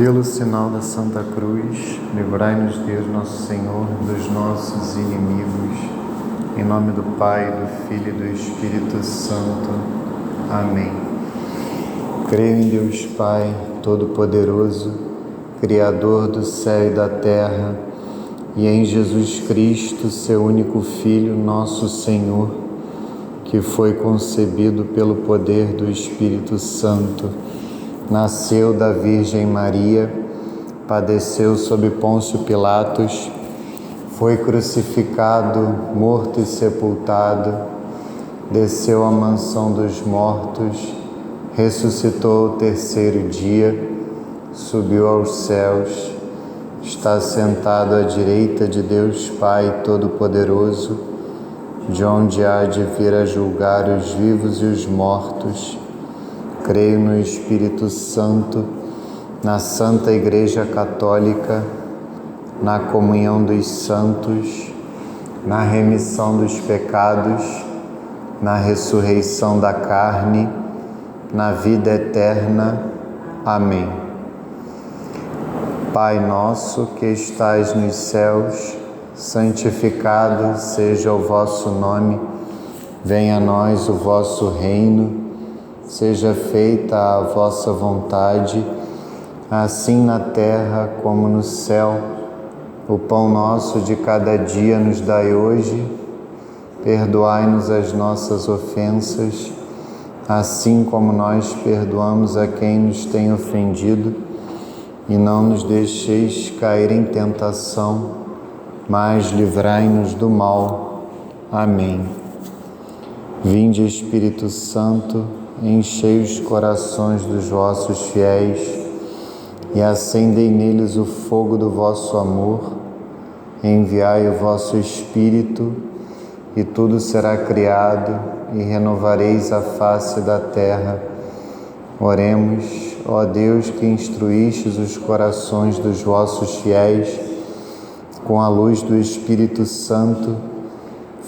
Pelo sinal da Santa Cruz, livrai-nos Deus nosso Senhor dos nossos inimigos. Em nome do Pai, do Filho e do Espírito Santo. Amém. Creio em Deus Pai Todo-Poderoso, Criador do céu e da terra, e em Jesus Cristo, seu único Filho, nosso Senhor, que foi concebido pelo poder do Espírito Santo, nasceu da Virgem Maria, padeceu sob Pôncio Pilatos, foi crucificado, morto e sepultado, desceu à mansão dos mortos, ressuscitou ao terceiro dia, subiu aos céus, está sentado à direita de Deus Pai Todo-Poderoso, de onde há de vir a julgar os vivos e os mortos. Creio no Espírito Santo, na Santa Igreja Católica, na comunhão dos santos, na remissão dos pecados, na ressurreição da carne, na vida eterna. Amém. Pai nosso que estais nos céus, santificado seja o vosso nome, venha a nós o vosso reino, seja feita a vossa vontade, assim na terra como no céu. O pão nosso de cada dia nos dai hoje, perdoai-nos as nossas ofensas, assim como nós perdoamos a quem nos tem ofendido, e não nos deixeis cair em tentação, mas livrai-nos do mal. Amém. Vinde, Espírito Santo, enchei os corações dos vossos fiéis e acendei neles o fogo do vosso amor. Enviai o vosso Espírito e tudo será criado e renovareis a face da terra. Oremos, ó Deus, que instruístes os corações dos vossos fiéis com a luz do Espírito Santo,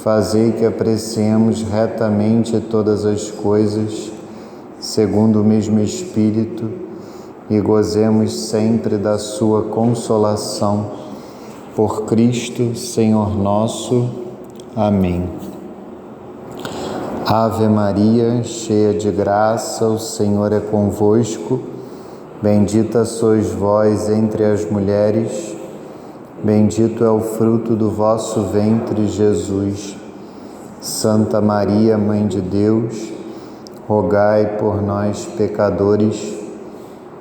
fazei que apreciemos retamente todas as coisas, segundo o mesmo Espírito, e gozemos sempre da sua consolação. Por Cristo, Senhor nosso. Amém. Ave Maria, cheia de graça, o Senhor é convosco. Bendita sois vós entre as mulheres, bendito é o fruto do vosso ventre, Jesus. Santa Maria, Mãe de Deus, rogai por nós, pecadores,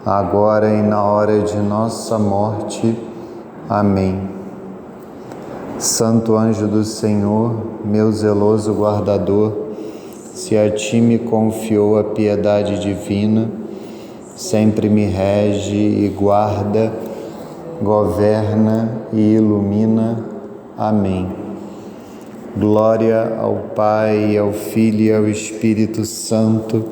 agora e na hora de nossa morte. Amém. Santo anjo do Senhor, meu zeloso guardador, se a ti me confiou a piedade divina, sempre me rege e guarda, governa e ilumina. Amém. Glória ao Pai, ao Filho e ao Espírito Santo,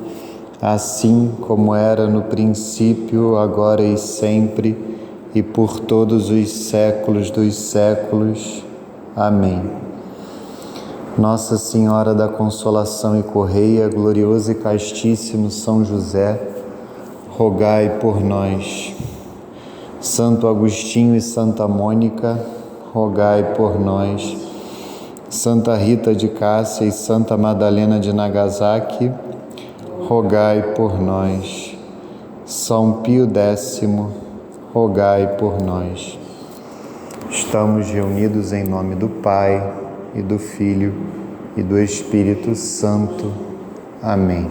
assim como era no princípio, agora e sempre, e por todos os séculos dos séculos. Amém. Nossa Senhora da Consolação e Correia, glorioso e castíssimo São José, rogai por nós. Santo Agostinho e Santa Mônica, rogai por nós. Santa Rita de Cássia e Santa Madalena de Nagasaki, rogai por nós. São Pio X, rogai por nós. Estamos reunidos em nome do Pai, e do Filho, e do Espírito Santo. Amém.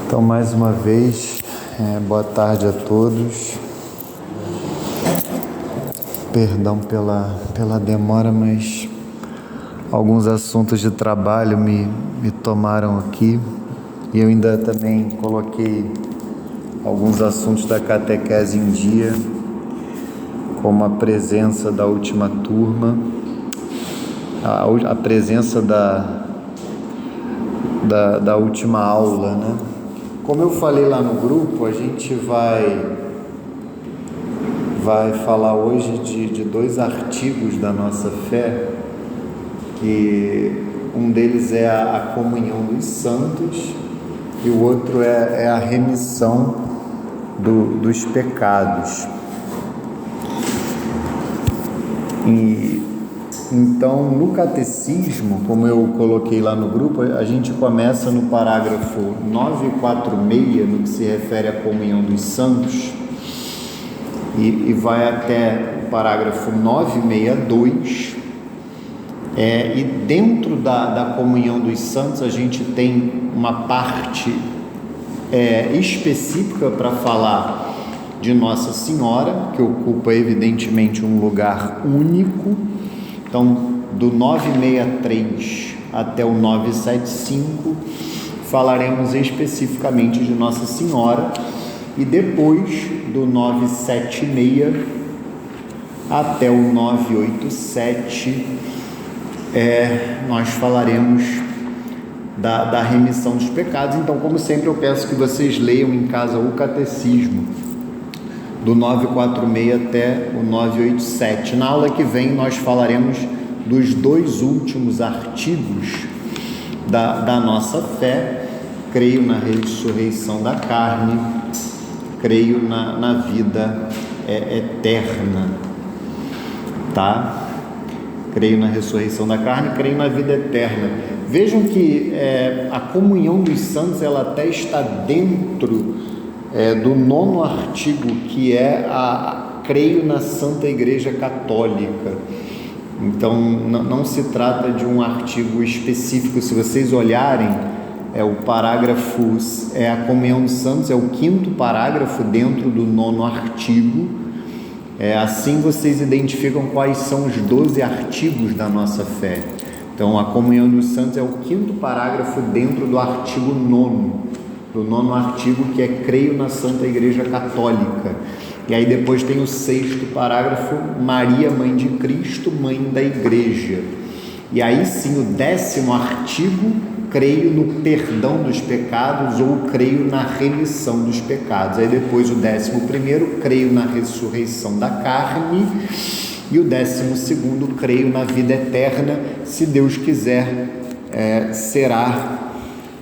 Então, mais uma vez, boa tarde a todos. Perdão pela demora, mas alguns assuntos de trabalho me tomaram aqui, e eu ainda também coloquei alguns assuntos da catequese em dia, como a presença da última turma, a presença da última aula, né? Como eu falei lá no grupo, a gente vai falar hoje de dois artigos da nossa fé, que um deles é a comunhão dos santos e o outro é a remissão dos pecados. E então, no catecismo, como eu coloquei lá no grupo, a gente começa no parágrafo 946, no que se refere à comunhão dos santos, e vai até o parágrafo 962. E dentro da comunhão dos santos, a gente tem uma parte específica para falar de Nossa Senhora, que ocupa evidentemente um lugar único. Então, do 963 até o 975, falaremos especificamente de Nossa Senhora, e depois do 976 até o 987, nós falaremos da remissão dos pecados. Então, como sempre, eu peço que vocês leiam em casa o catecismo, do 946 até o 987. Na aula que vem nós falaremos dos 2 últimos artigos da nossa fé: creio na ressurreição da carne, creio na vida eterna, tá? Creio na ressurreição da carne, creio na vida eterna. Vejam que a comunhão dos santos, ela até está dentro do 9º artigo, que é creio na Santa Igreja Católica. Então, não se trata de um artigo específico. Se vocês olharem, o parágrafo, a comunhão dos santos, é o 5º parágrafo dentro do 9º artigo. Assim vocês identificam quais são os 12 artigos da nossa fé. Então, a comunhão dos santos é o 5º parágrafo dentro do artigo 9º, do 9º artigo, que é creio na Santa Igreja Católica. E aí depois tem o 6º parágrafo, Maria, Mãe de Cristo, Mãe da Igreja. E aí sim, o 10º artigo, creio no perdão dos pecados, ou creio na remissão dos pecados. Aí depois o 11º, creio na ressurreição da carne, e o 12º, creio na vida eterna. Se Deus quiser, será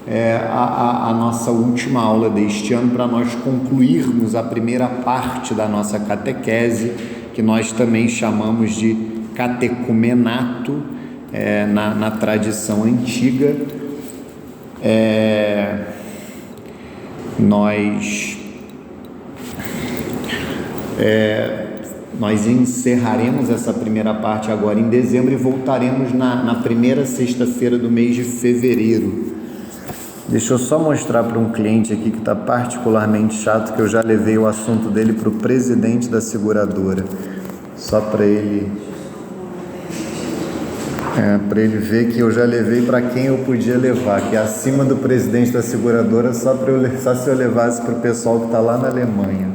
a nossa última aula deste ano, para nós concluirmos a primeira parte da nossa catequese, que nós também chamamos de catecumenato, na tradição antiga. Nós encerraremos essa primeira parte agora em dezembro e voltaremos na primeira sexta-feira do mês de fevereiro. Deixa eu só mostrar para um cliente aqui que está particularmente chato, que eu já levei o assunto dele para o presidente da seguradora, só para ele ver que eu já levei para quem eu podia levar, que é acima do presidente da seguradora, só se eu levasse para o pessoal que está lá na Alemanha.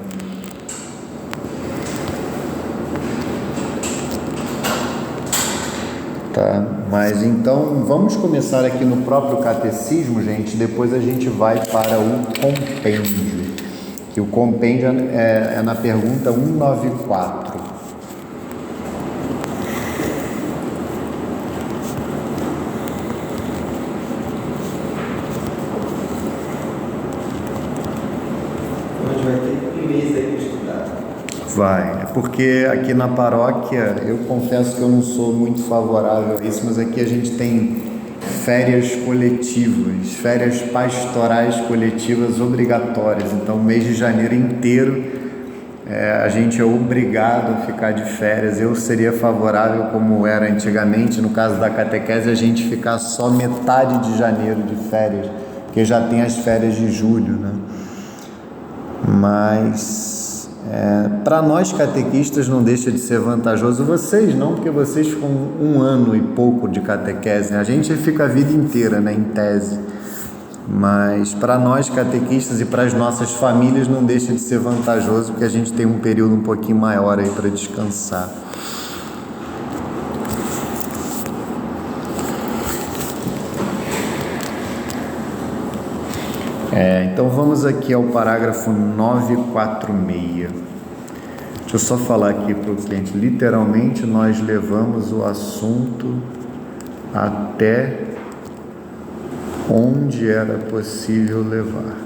Tá, mas então vamos começar aqui no próprio catecismo, gente. Depois a gente vai para o compêndio, que o compêndio é na pergunta 194. Hoje vai ter um mês aí para estudar. Vai, porque aqui na paróquia, eu confesso que eu não sou muito favorável a isso, mas aqui a gente tem férias coletivas, férias pastorais coletivas obrigatórias. Então, o mês de janeiro inteiro a gente é obrigado a ficar de férias. Eu seria favorável, como era antigamente, no caso da catequese, a gente ficar só metade de janeiro de férias, porque já tem as férias de julho, né? Mas para nós catequistas não deixa de ser vantajoso. Vocês não, porque vocês ficam 1 ano e pouco de catequese, né? A gente fica a vida inteira, né, em tese. Mas para nós catequistas e para as nossas famílias não deixa de ser vantajoso, porque a gente tem um período um pouquinho maior aí para descansar. Então vamos aqui ao parágrafo 946. Deixa eu só falar aqui para o cliente. Literalmente nós levamos o assunto até onde era possível levar.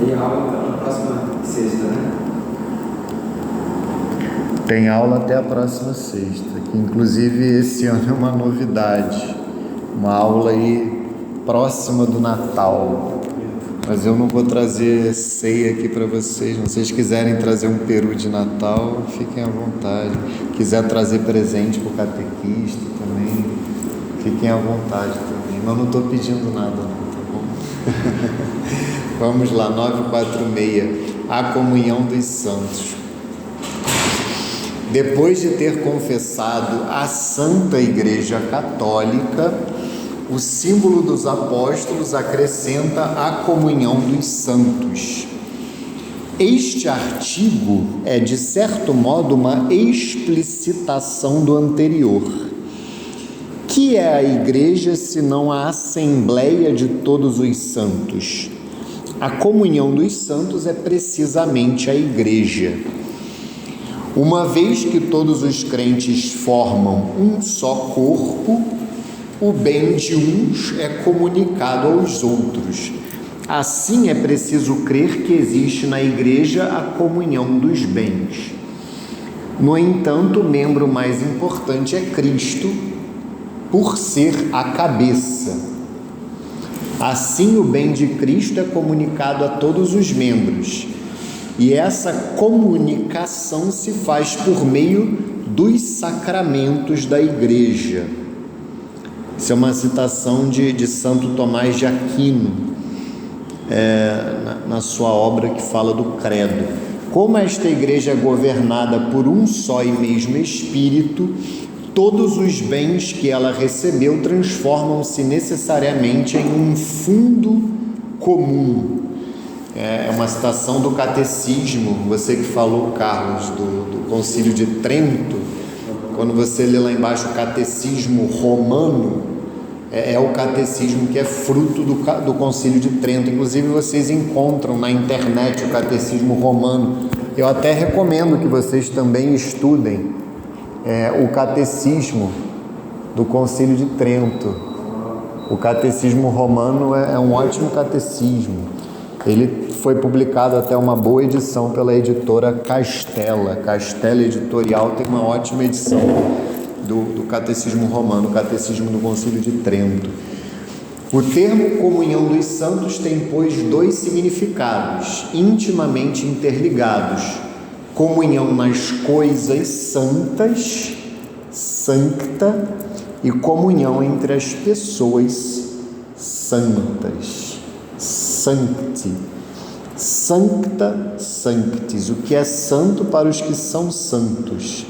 Tem aula então na próxima sexta, né? Tem aula até a próxima sexta, que inclusive esse ano é uma novidade, uma aula aí próxima do Natal, mas eu não vou trazer ceia aqui para vocês. Se vocês quiserem trazer um peru de Natal, fiquem à vontade. Quiser trazer presente para o catequista também, fiquem à vontade também, mas não estou pedindo nada não, tá bom? Vamos lá, 946, a comunhão dos santos. Depois de ter confessado a Santa Igreja Católica, o símbolo dos apóstolos acrescenta a comunhão dos santos. Este artigo é, de certo modo, uma explicitação do anterior. Que é a Igreja senão a Assembleia de todos os santos? A comunhão dos santos é precisamente a Igreja. Uma vez que todos os crentes formam um só corpo, o bem de uns é comunicado aos outros. Assim é preciso crer que existe na Igreja a comunhão dos bens. No entanto, o membro mais importante é Cristo, por ser a cabeça. Assim, o bem de Cristo é comunicado a todos os membros. E essa comunicação se faz por meio dos sacramentos da Igreja. Isso é uma citação de Santo Tomás de Aquino, na sua obra que fala do credo. Como esta Igreja é governada por um só e mesmo Espírito, todos os bens que ela recebeu transformam-se necessariamente em um fundo comum. É uma citação do Catecismo, você que falou, Carlos, do Concílio de Trento. Quando você lê lá embaixo o Catecismo Romano, é o catecismo que é fruto do Concílio de Trento. Inclusive vocês encontram na internet o Catecismo Romano. Eu até recomendo que vocês também estudem o Catecismo do Concílio de Trento. O Catecismo Romano é um ótimo catecismo. Ele foi publicado até uma boa edição pela editora Castela. Castela Editorial tem uma ótima edição do Catecismo Romano, o Catecismo do Concílio de Trento. O termo comunhão dos santos tem, pois, dois significados intimamente interligados: comunhão nas coisas santas, sancta, e comunhão entre as pessoas santas, sancti. Sancta sanctis, o que é santo para os que são santos.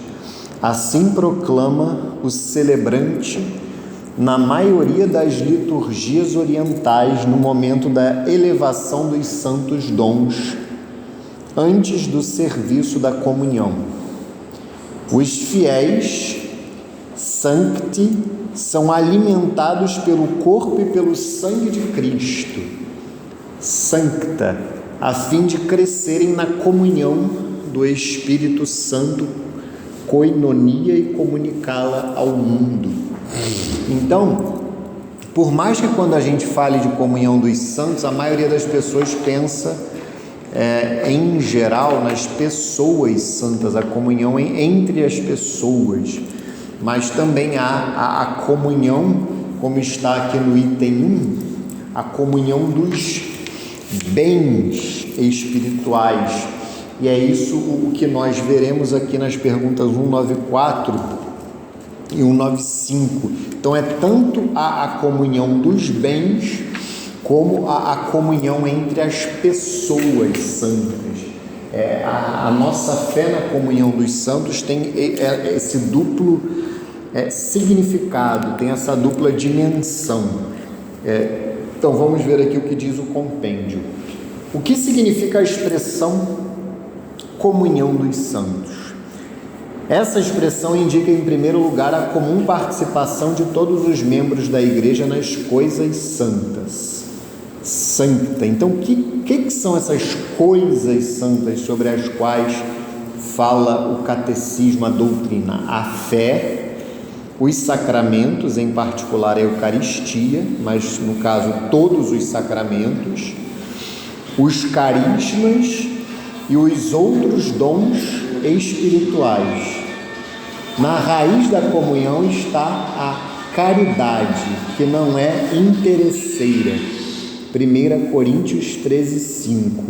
Assim proclama o celebrante na maioria das liturgias orientais no momento da elevação dos santos dons, antes do serviço da comunhão. Os fiéis sancti são alimentados pelo corpo e pelo sangue de Cristo, sancta, a fim de crescerem na comunhão do Espírito Santo, koinonia, e comunicá-la ao mundo. Então, por mais que quando a gente fale de comunhão dos santos, a maioria das pessoas pensa, em geral, nas pessoas santas, a comunhão entre as pessoas, mas também há a comunhão, como está aqui no item 1, a comunhão dos bens espirituais, e é isso o que nós veremos aqui nas perguntas 194 e 195. Então é tanto a comunhão dos bens como a comunhão entre as pessoas santas. A nossa fé na comunhão dos santos tem esse duplo significado, tem essa dupla dimensão. Então vamos ver aqui o que diz o compêndio. O que significa a expressão comunhão dos santos? Essa expressão indica, em primeiro lugar, a comum participação de todos os membros da Igreja nas coisas santas. Sancta. Então, o que são essas coisas santas sobre as quais fala o catecismo, a doutrina? A fé, os sacramentos, em particular a Eucaristia, mas no caso todos os sacramentos, os carismas e os outros dons espirituais. Na raiz da comunhão está a caridade, que não é interesseira. 1 Coríntios 13:5.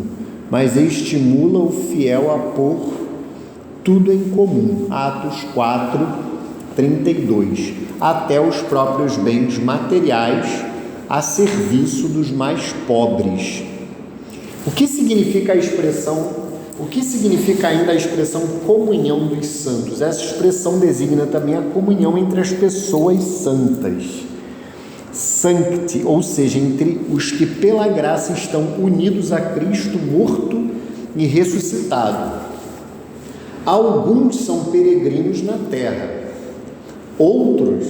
Mas estimula o fiel a pôr tudo em comum. Atos 4:32. Até os próprios bens materiais a serviço dos mais pobres. O que significa ainda a expressão comunhão dos santos? Essa expressão designa também a comunhão entre as pessoas santas. Sancti, ou seja, entre os que pela graça estão unidos a Cristo morto e ressuscitado. Alguns são peregrinos na terra, outros,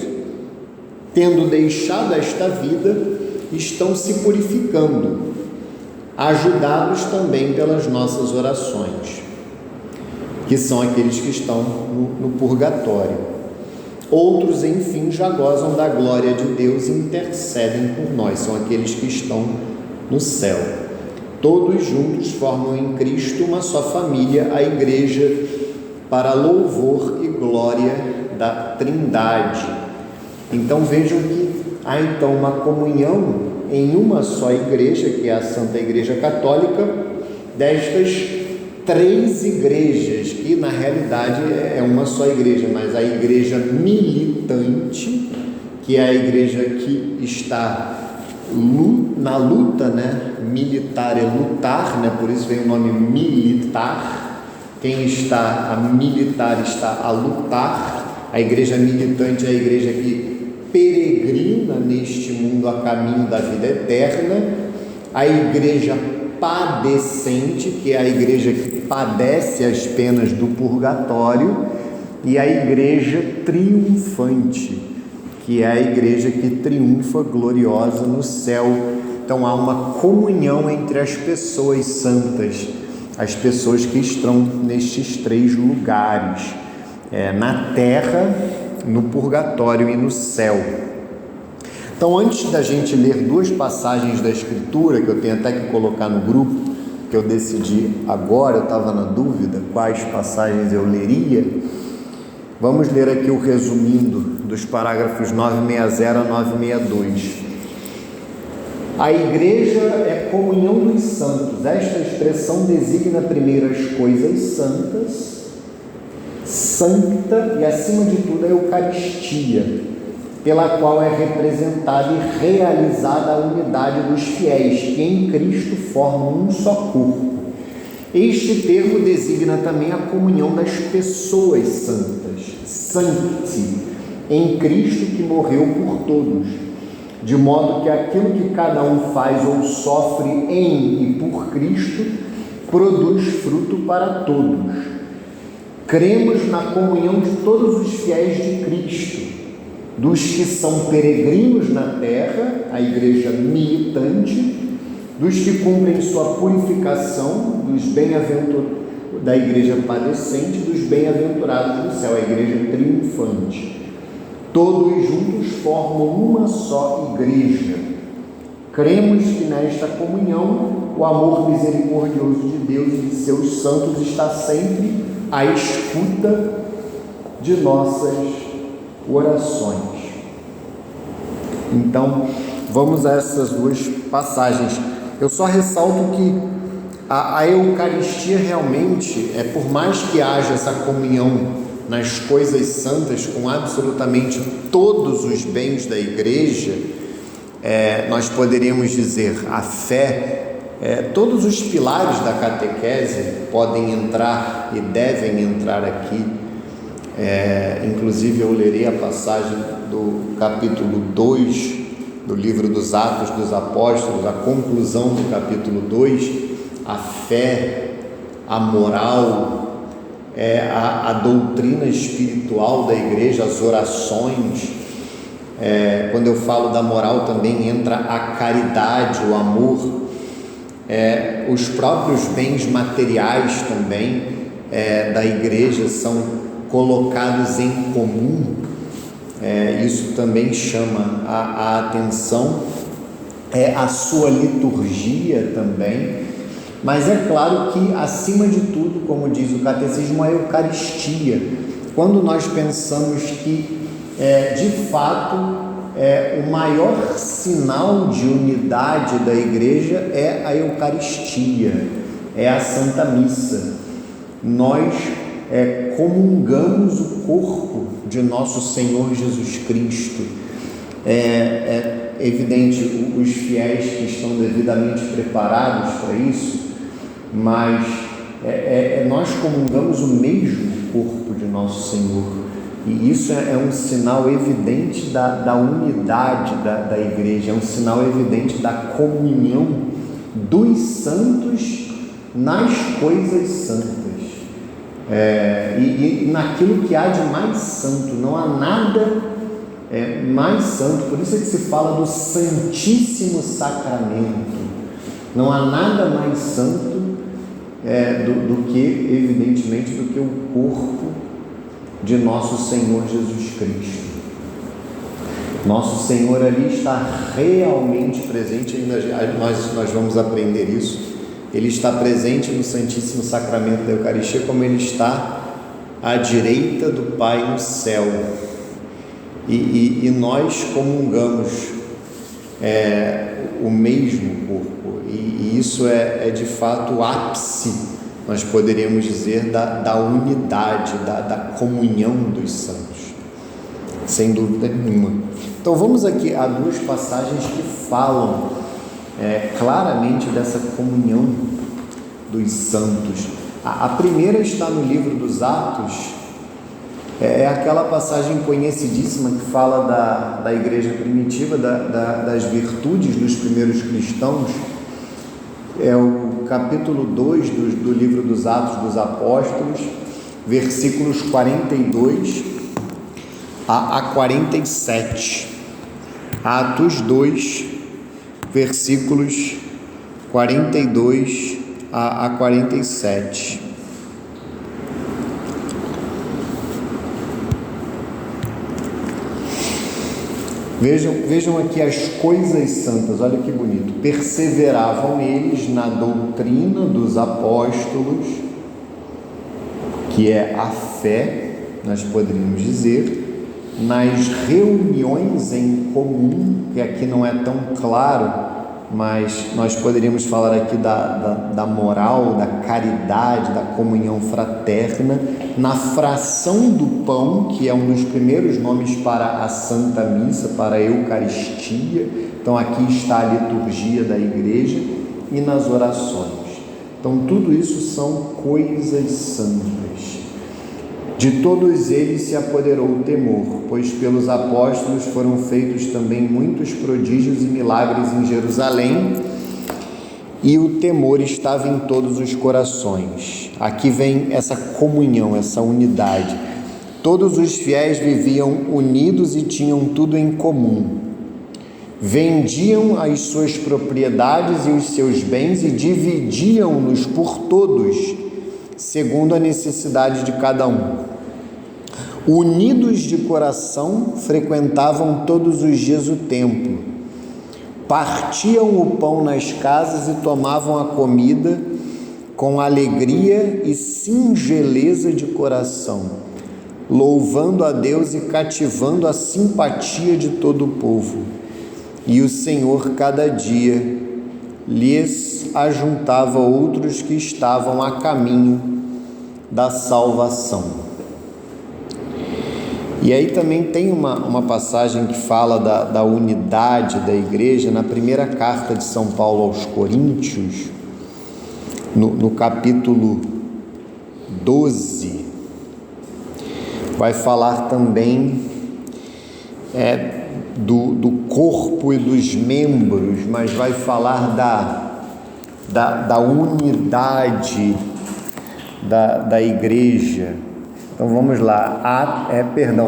tendo deixado esta vida, estão se purificando, ajudados também pelas nossas orações, que são aqueles que estão no purgatório. Outros, enfim, já gozam da glória de Deus e intercedem por nós, são aqueles que estão no céu. Todos juntos formam em Cristo uma só família, a igreja, para louvor e glória da Trindade. Então vejam que há então uma comunhão em uma só igreja, que é a Santa Igreja Católica, destas 3 igrejas, que na realidade é uma só igreja, mas a igreja militante, que é a igreja que está na luta, né? Militar é lutar, né? Por isso vem o nome militar. Quem está a militar está a lutar. A igreja militante é a igreja que peregrina neste mundo a caminho da vida eterna. A igreja padecente, que é a igreja que padece as penas do purgatório, e a igreja triunfante, que é a igreja que triunfa gloriosa no céu. Então há uma comunhão entre as pessoas santas, as pessoas que estão nestes 3 lugares, na terra, no purgatório e no céu. Então, antes da gente ler 2 passagens da Escritura, que eu tenho até que colocar no grupo, que eu decidi agora, eu estava na dúvida quais passagens eu leria, vamos ler aqui o resumindo dos parágrafos 960 a 962. A igreja é comunhão dos santos. Esta expressão designa primeiro as coisas santas, sancta e, acima de tudo, a Eucaristia, pela qual é representada e realizada a unidade dos fiéis, que em Cristo formam um só corpo. Este termo designa também a comunhão das pessoas santas, sancti, em Cristo que morreu por todos, de modo que aquilo que cada um faz ou sofre em e por Cristo produz fruto para todos. Cremos na comunhão de todos os fiéis de Cristo, dos que são peregrinos na terra, a igreja militante, dos que cumprem sua purificação, da igreja padecente, dos bem-aventurados do céu, a igreja triunfante. Todos juntos formam uma só igreja. Cremos que nesta comunhão o amor misericordioso de Deus e de seus santos está sempre à escuta de nossas orações. Então, vamos a essas 2 passagens. Eu só ressalto que a Eucaristia realmente, por mais que haja essa comunhão nas coisas santas com absolutamente todos os bens da igreja, nós poderíamos dizer a fé, todos os pilares da catequese podem entrar e devem entrar aqui. Inclusive eu lerei a passagem do capítulo 2 do livro dos Atos dos Apóstolos, a conclusão do capítulo 2, a fé, a moral, a doutrina espiritual da igreja, as orações. Quando eu falo da moral também entra a caridade, o amor, os próprios bens materiais também da igreja são colocados em comum. Isso também chama a atenção. A sua liturgia também, Mas é claro que, acima de tudo, como diz o catecismo, a Eucaristia. Quando nós pensamos que, de fato, o maior sinal de unidade da Igreja é a Eucaristia, é a Santa Missa. Nós comungamos o corpo de nosso Senhor Jesus Cristo. É evidente, os fiéis que estão devidamente preparados para isso, mas nós comungamos o mesmo corpo de nosso Senhor, e isso é um sinal evidente da unidade da Igreja, é um sinal evidente da comunhão dos santos nas coisas santas, e naquilo que há de mais santo. Não há nada mais santo, por isso é que se fala do Santíssimo Sacramento. Não há nada mais santo do que, evidentemente, do que o corpo de nosso Senhor Jesus Cristo. Nosso Senhor ali está realmente presente, ainda nós vamos aprender isso. Ele está presente no Santíssimo Sacramento da Eucaristia, como ele está à direita do Pai no céu. E nós comungamos o mesmo corpo, e isso é de fato o ápice, nós poderíamos dizer, da unidade, da comunhão dos santos, sem dúvida nenhuma. Então vamos aqui a duas passagens que falam claramente dessa comunhão dos santos. A primeira está no livro dos Atos. É aquela passagem conhecidíssima que fala da igreja primitiva, das virtudes dos primeiros cristãos. É o capítulo 2 do livro dos Atos dos Apóstolos, versículos 42 a 47. Atos 2, versículos 42 a 47. Vejam aqui as coisas santas, olha que bonito. Perseveravam eles na doutrina dos apóstolos, que é a fé, nós poderíamos dizer, nas reuniões em comum, que aqui não é tão claro, mas nós poderíamos falar aqui da moral, da caridade, da comunhão fraterna, na fração do pão, que é um dos primeiros nomes para a Santa Missa, para a Eucaristia. Então aqui está a liturgia da Igreja, e nas orações. Então tudo isso são coisas santas. De todos eles se apoderou o temor, pois pelos apóstolos foram feitos também muitos prodígios e milagres em Jerusalém, e o temor estava em todos os corações. Aqui vem essa comunhão, essa unidade. Todos os fiéis viviam unidos e tinham tudo em comum. Vendiam as suas propriedades e os seus bens e dividiam-nos por todos, segundo a necessidade de cada um. Unidos de coração, frequentavam todos os dias o templo, partiam o pão nas casas e tomavam a comida com alegria e singeleza de coração, louvando a Deus e cativando a simpatia de todo o povo. E o Senhor cada dia lhes ajuntava outros que estavam a caminho da salvação. E aí também tem uma passagem que fala da unidade da igreja na primeira carta de São Paulo aos Coríntios, no capítulo 12, vai falar também do corpo e dos membros, mas vai falar da unidade da igreja. Então vamos lá,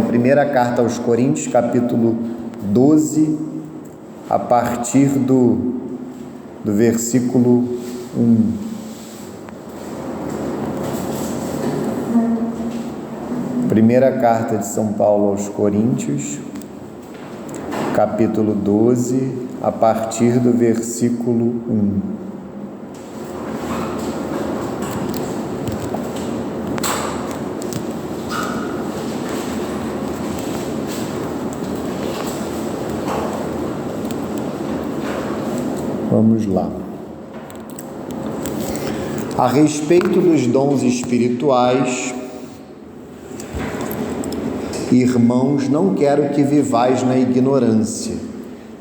primeira carta aos Coríntios, capítulo 12, a partir do versículo 1. Primeira carta de São Paulo aos Coríntios, capítulo 12, a partir do versículo 1. Vamos lá. A respeito dos dons espirituais, irmãos, não quero que vivais na ignorância.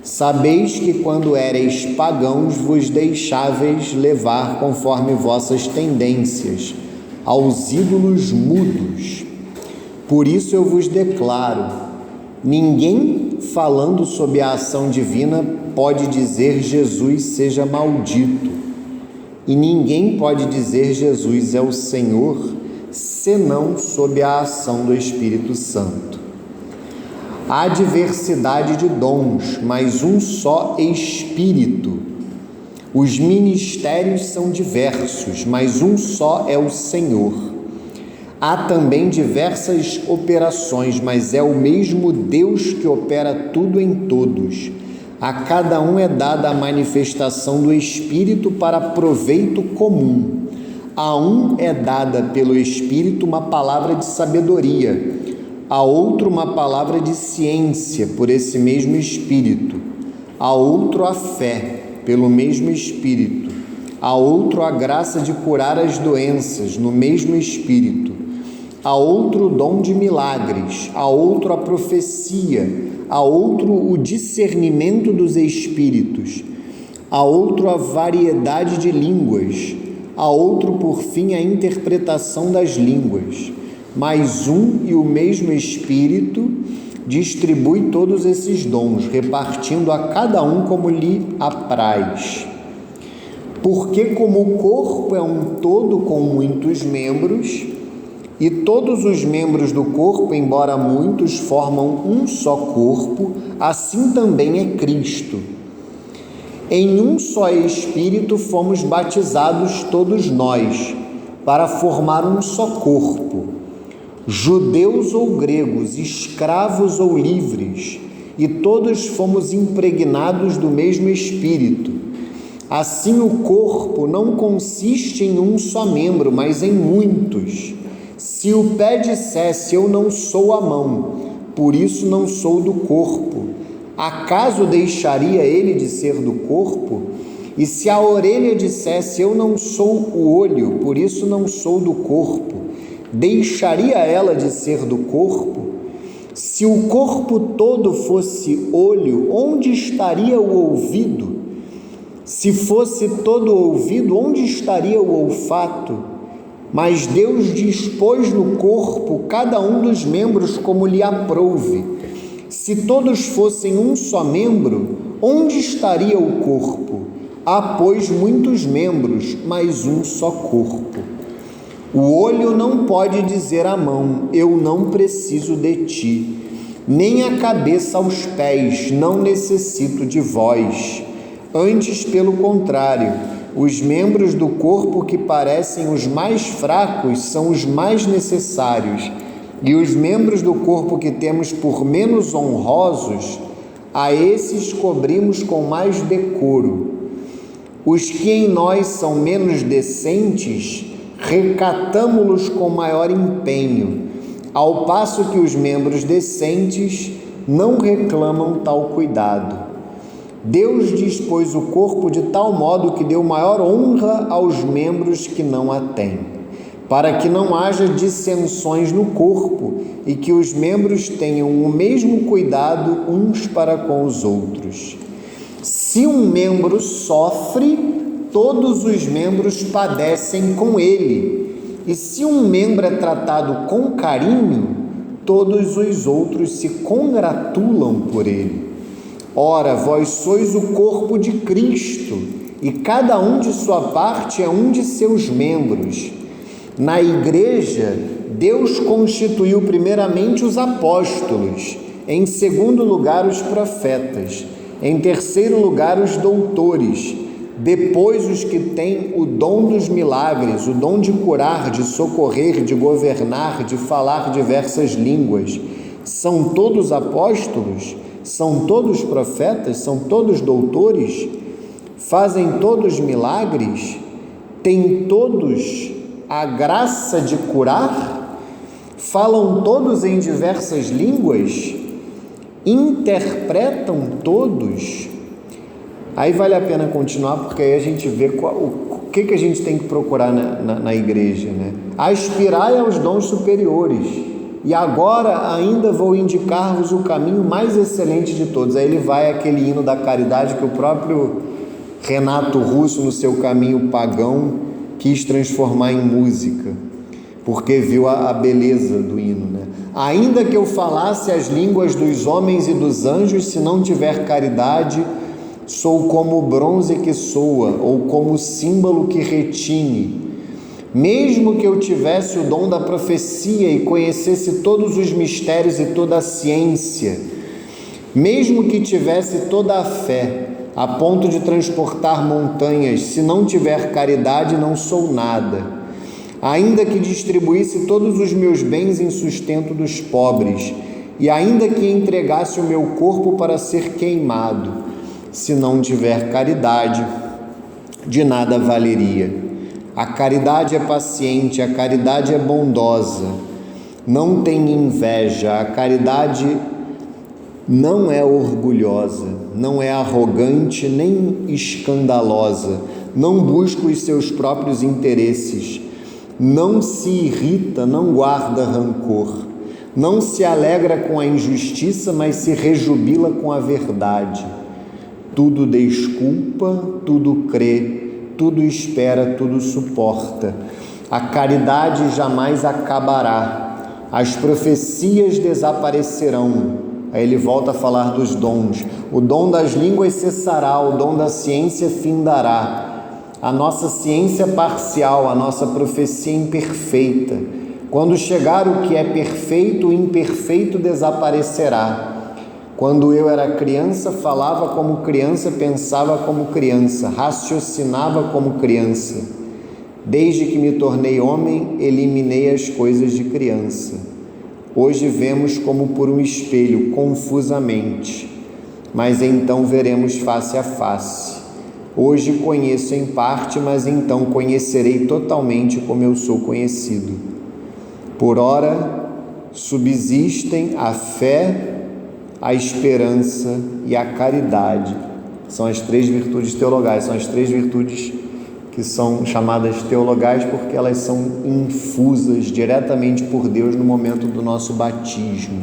Sabeis que quando éreis pagãos vos deixáveis levar conforme vossas tendências aos ídolos mudos. Por isso eu vos declaro, ninguém falando sob a ação divina pode dizer Jesus seja maldito. E ninguém pode dizer Jesus é o Senhor, senão sob a ação do Espírito Santo. Há diversidade de dons, mas um só Espírito. Os ministérios são diversos, mas um só é o Senhor. Há também diversas operações, mas é o mesmo Deus que opera tudo em todos. A cada um é dada a manifestação do Espírito para proveito comum. A um é dada pelo Espírito uma palavra de sabedoria, a outro uma palavra de ciência, por esse mesmo Espírito, a outro a fé, pelo mesmo Espírito, a outro a graça de curar as doenças, no mesmo Espírito, a outro o dom de milagres, a outro a profecia, a outro o discernimento dos espíritos, a outro a variedade de línguas, a outro, por fim, a interpretação das línguas. Mas um e o mesmo Espírito distribui todos esses dons, repartindo a cada um como lhe apraz. Porque como o corpo é um todo com muitos membros, e todos os membros do corpo, embora muitos, formam um só corpo, assim também é Cristo. Em um só Espírito fomos batizados todos nós, para formar um só corpo, judeus ou gregos, escravos ou livres, e todos fomos impregnados do mesmo Espírito. Assim o corpo não consiste em um só membro, mas em muitos. Se o pé dissesse, eu não sou a mão, por isso não sou do corpo, acaso deixaria ele de ser do corpo? E se a orelha dissesse, eu não sou o olho, por isso não sou do corpo, deixaria ela de ser do corpo? Se o corpo todo fosse olho, onde estaria o ouvido? Se fosse todo ouvido, onde estaria o olfato? Mas Deus dispôs no corpo cada um dos membros como lhe aprouve. Se todos fossem um só membro, onde estaria o corpo? Há, pois, muitos membros, mas um só corpo. O olho não pode dizer à mão, eu não preciso de ti, nem a cabeça aos pés, não necessito de vós. Antes, pelo contrário, os membros do corpo que parecem os mais fracos são os mais necessários, e os membros do corpo que temos por menos honrosos, a esses cobrimos com mais decoro. Os que em nós são menos decentes, recatamo-los com maior empenho, ao passo que os membros decentes não reclamam tal cuidado. Deus dispôs o corpo de tal modo que deu maior honra aos membros que não a têm, para que não haja dissensões no corpo e que os membros tenham o mesmo cuidado uns para com os outros. Se um membro sofre, todos os membros padecem com ele, e se um membro é tratado com carinho, todos os outros se congratulam por ele. Ora, vós sois o corpo de Cristo, e cada um de sua parte é um de seus membros. Na igreja, Deus constituiu primeiramente os apóstolos, em segundo lugar os profetas, em terceiro lugar os doutores, depois os que têm o dom dos milagres, o dom de curar, de socorrer, de governar, de falar diversas línguas. São todos apóstolos? São todos profetas? São todos doutores? Fazem todos milagres? Têm todos a graça de curar? Falam todos em diversas línguas? Interpretam todos? Aí vale a pena continuar, porque aí a gente vê o que a gente tem que procurar na igreja, né? Aspirai aos dons superiores, e agora ainda vou indicar-vos o caminho mais excelente de todos. Aí ele vai aquele hino da caridade que o próprio Renato Russo, no seu caminho pagão, quis transformar em música, porque viu a beleza do hino, né? Ainda que eu falasse as línguas dos homens e dos anjos, se não tiver caridade, sou como o bronze que soa, ou como o símbolo que retine. Mesmo que eu tivesse o dom da profecia e conhecesse todos os mistérios e toda a ciência, mesmo que tivesse toda a fé, a ponto de transportar montanhas, se não tiver caridade, não sou nada. Ainda que distribuísse todos os meus bens em sustento dos pobres, e ainda que entregasse o meu corpo para ser queimado, se não tiver caridade, de nada valeria. A caridade é paciente, a caridade é bondosa, não tem inveja, a caridade não é orgulhosa, não é arrogante nem escandalosa, não busca os seus próprios interesses, não se irrita, não guarda rancor, não se alegra com a injustiça, mas se rejubila com a verdade. Tudo desculpa, tudo crê, tudo espera, tudo suporta. A caridade jamais acabará, as profecias desaparecerão. Aí ele volta a falar dos dons. O dom das línguas cessará, o dom da ciência findará. A nossa ciência parcial, a nossa profecia imperfeita. Quando chegar o que é perfeito, o imperfeito desaparecerá. Quando eu era criança, falava como criança, pensava como criança, raciocinava como criança. Desde que me tornei homem, eliminei as coisas de criança. Hoje vemos como por um espelho, confusamente, mas então veremos face a face. Hoje conheço em parte, mas então conhecerei totalmente como eu sou conhecido. Por ora, subsistem a fé, a esperança e a caridade. São as três virtudes teologais, são as três virtudes que são chamadas teologais porque elas são infusas diretamente por Deus no momento do nosso batismo.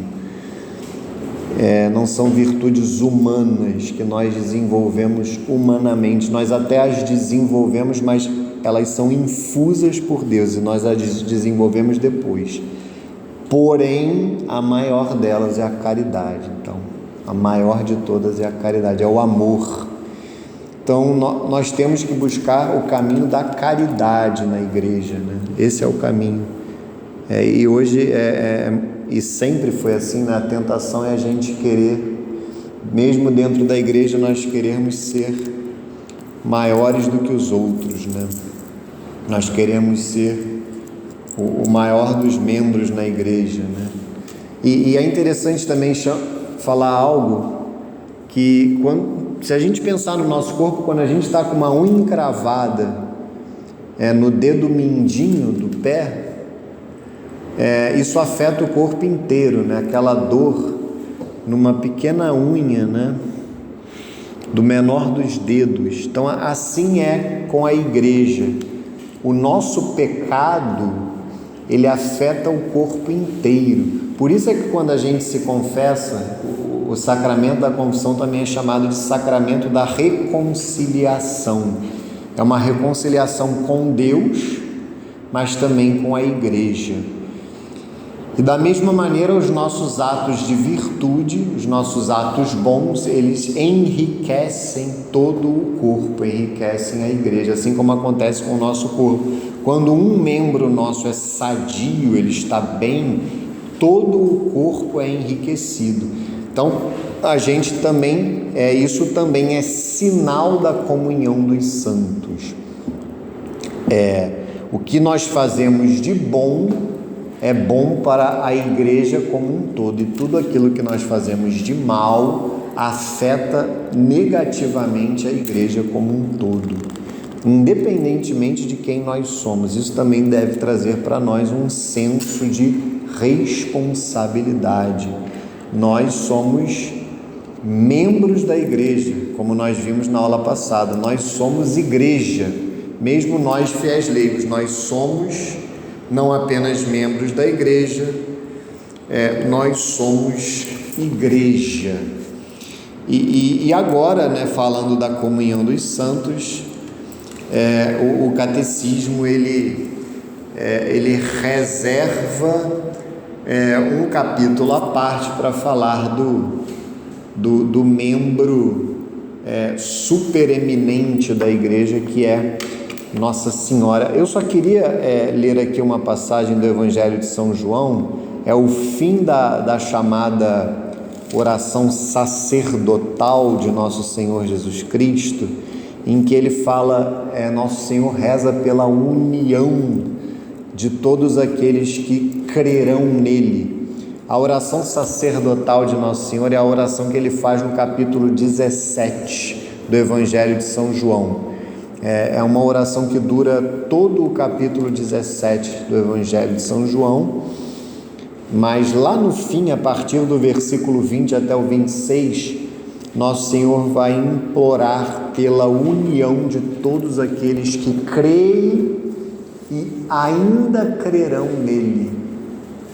Não são virtudes humanas que nós desenvolvemos humanamente, nós até as desenvolvemos, mas elas são infusas por Deus e nós as desenvolvemos depois. Porém, a maior delas é a caridade. Então, a maior de todas é a caridade, é o amor. Então, nós temos que buscar o caminho da caridade na igreja, né? Esse é o caminho. E hoje, e sempre foi assim, né? A tentação é a gente querer, mesmo dentro da igreja, nós queremos ser maiores do que os outros, né? Nós queremos ser o maior dos membros na igreja, né? E é interessante também falar algo que, se a gente pensar no nosso corpo, quando a gente está com uma unha encravada no dedo mindinho do pé, isso afeta o corpo inteiro, né? Aquela dor numa pequena unha, né? Do menor dos dedos. Então, assim é com a igreja. O nosso pecado, ele afeta o corpo inteiro. Por isso é que quando a gente se confessa, o sacramento da confissão também é chamado de sacramento da reconciliação. É uma reconciliação com Deus, mas também com a igreja. E da mesma maneira, os nossos atos de virtude, os nossos atos bons, eles enriquecem todo o corpo, enriquecem a igreja, assim como acontece com o nosso corpo. Quando um membro nosso é sadio, ele está bem, todo o corpo é enriquecido. Então, a gente também, isso também é sinal da comunhão dos santos. O que nós fazemos de bom é bom para a igreja como um todo, e tudo aquilo que nós fazemos de mal afeta negativamente a igreja como um todo, independentemente de quem nós somos. Isso também deve trazer para nós um senso de responsabilidade. Nós somos membros da igreja, como nós vimos na aula passada. Nós somos igreja, mesmo nós fiéis leigos, nós somos não apenas membros da igreja, nós somos igreja. E agora, né, falando da comunhão dos santos, o catecismo ele reserva um capítulo à parte para falar do membro supereminente da igreja, que é Nossa Senhora. Eu só queria ler aqui uma passagem do Evangelho de São João, é o fim da chamada oração sacerdotal de Nosso Senhor Jesus Cristo, em que ele fala, Nosso Senhor reza pela união de todos aqueles que crerão nele. A oração sacerdotal de Nosso Senhor é a oração que ele faz no capítulo 17 do Evangelho de São João. É uma oração que dura todo o capítulo 17 do Evangelho de São João, mas lá no fim, a partir do versículo 20 até o 26, Nosso Senhor vai implorar pela união de todos aqueles que creem e ainda crerão nele.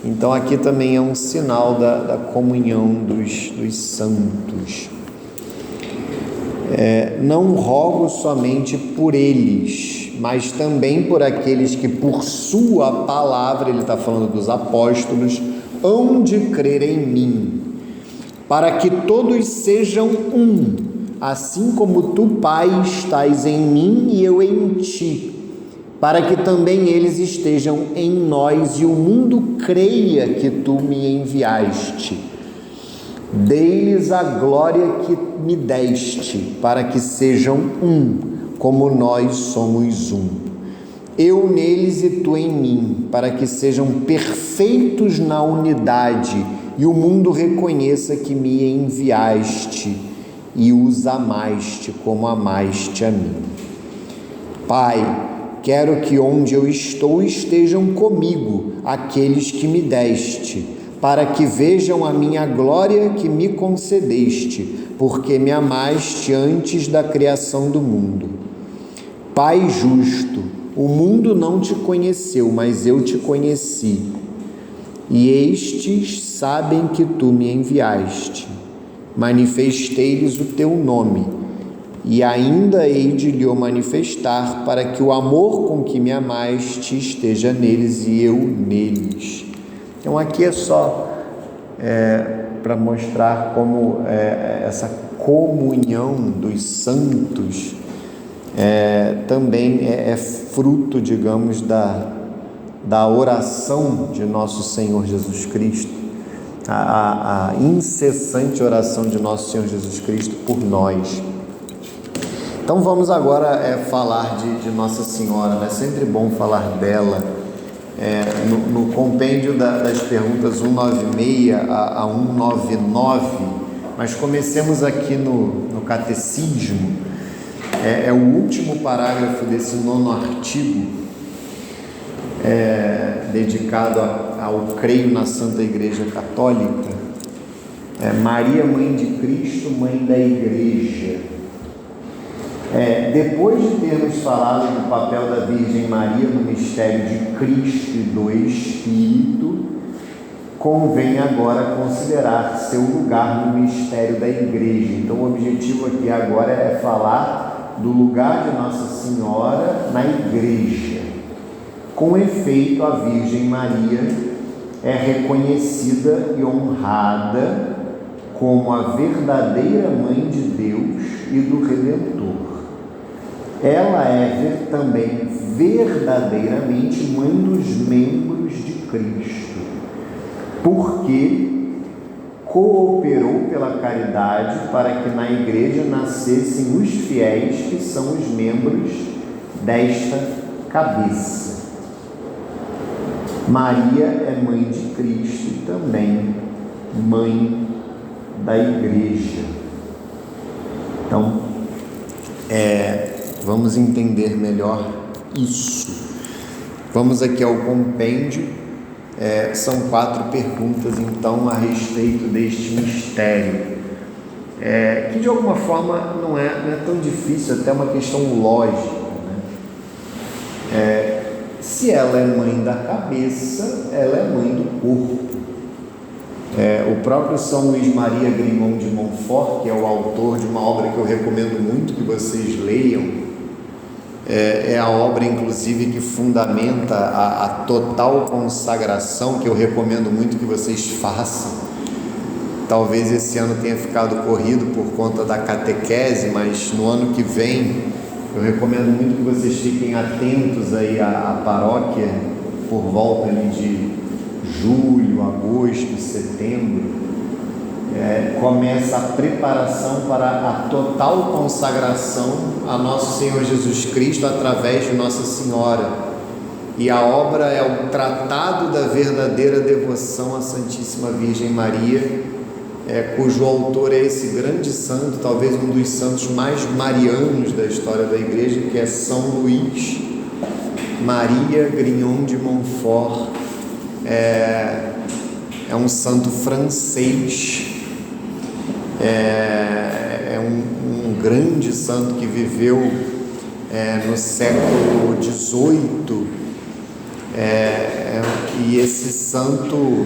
Então aqui também é um sinal da comunhão dos santos. Não rogo somente por eles, mas também por aqueles que por sua palavra, ele está falando dos apóstolos, hão de crer em mim, para que todos sejam um, assim como tu, Pai, estás em mim e eu em ti, para que também eles estejam em nós e o mundo creia que tu me enviaste. Dei-lhes a glória que me deste, para que sejam um, como nós somos um. Eu neles e tu em mim, para que sejam perfeitos na unidade e o mundo reconheça que me enviaste e os amaste como amaste a mim. Pai, quero que onde eu estou estejam comigo aqueles que me deste, para que vejam a minha glória que me concedeste, porque me amaste antes da criação do mundo. Pai justo, o mundo não te conheceu, mas eu te conheci, e estes sabem que tu me enviaste. Manifestei-lhes o teu nome, e ainda hei de lhe manifestar, para que o amor com que me amaste esteja neles e eu neles. Então aqui é só para mostrar como essa comunhão dos santos também é fruto, digamos, da oração de Nosso Senhor Jesus Cristo, a incessante oração de Nosso Senhor Jesus Cristo por nós. Então vamos agora falar de Nossa Senhora, né? É sempre bom falar dela. No compêndio das perguntas 196 a 199, mas comecemos aqui no catecismo, é o último parágrafo desse 9º artigo, dedicado ao creio na Santa Igreja Católica. Maria, Mãe de Cristo, Mãe da Igreja. Depois de termos falado do papel da Virgem Maria no mistério de Cristo e do Espírito, convém agora considerar seu lugar no mistério da Igreja. Então o objetivo aqui agora é falar do lugar de Nossa Senhora na Igreja. Com efeito, a Virgem Maria é reconhecida e honrada como a verdadeira Mãe de Deus e do Redentor. Ela é também verdadeiramente mãe dos membros de Cristo, porque cooperou pela caridade para que na igreja nascessem os fiéis que são os membros desta cabeça. Maria é mãe de Cristo e também mãe da igreja. Então, vamos entender melhor isso. Vamos aqui ao compêndio. São 4 perguntas, então, a respeito deste mistério. que de alguma forma não é tão difícil, até uma questão lógica, né? Se ela é mãe da cabeça, ela é mãe do corpo. O próprio São Luís Maria Grignon de Montfort, que é o autor de uma obra que eu recomendo muito que vocês leiam, é a obra inclusive que fundamenta a total consagração, que eu recomendo muito que vocês façam. Talvez esse ano tenha ficado corrido por conta da catequese, mas no ano que vem eu recomendo muito que vocês fiquem atentos aí à paróquia por volta ali de julho, agosto, setembro. Começa a preparação para a total consagração a Nosso Senhor Jesus Cristo através de Nossa Senhora, e a obra é o Tratado da Verdadeira Devoção à Santíssima Virgem Maria, cujo autor é esse grande santo, talvez um dos santos mais marianos da história da Igreja, que é São Luís Maria Grignon de Montfort. É um santo francês, um grande santo que viveu no século XVIII, e esse santo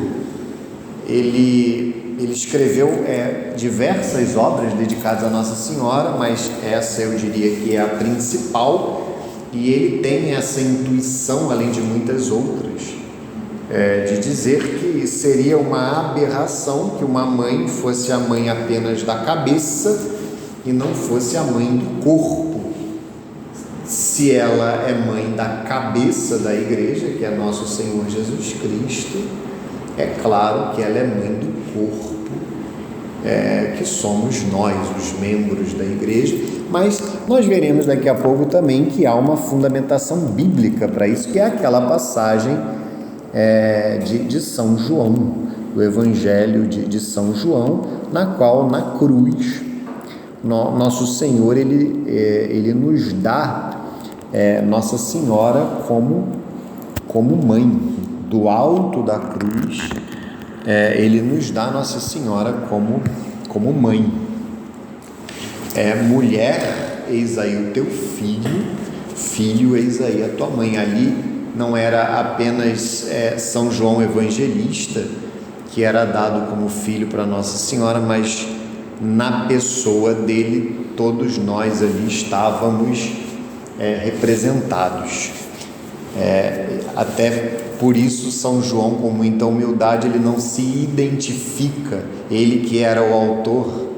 ele escreveu diversas obras dedicadas a Nossa Senhora, mas essa eu diria que é a principal, e ele tem essa intuição, além de muitas outras, de dizer que seria uma aberração que uma mãe fosse a mãe apenas da cabeça e não fosse a mãe do corpo. Se ela é mãe da cabeça da Igreja, que é Nosso Senhor Jesus Cristo, é claro que ela é mãe do corpo, que somos nós, os membros da Igreja. Mas nós veremos daqui a pouco também que há uma fundamentação bíblica para isso, que é aquela passagem de São João, do Evangelho de São João, na qual na cruz Nosso Senhor ele nos dá Nossa Senhora como mãe. Do alto da cruz ele nos dá Nossa Senhora como mãe. Mulher, eis aí o teu filho, filho, eis aí a tua mãe. Ali não era apenas São João Evangelista que era dado como filho para Nossa Senhora, mas na pessoa dele todos nós ali estávamos representados. Até por isso São João, com muita humildade, ele não se identifica, ele que era o autor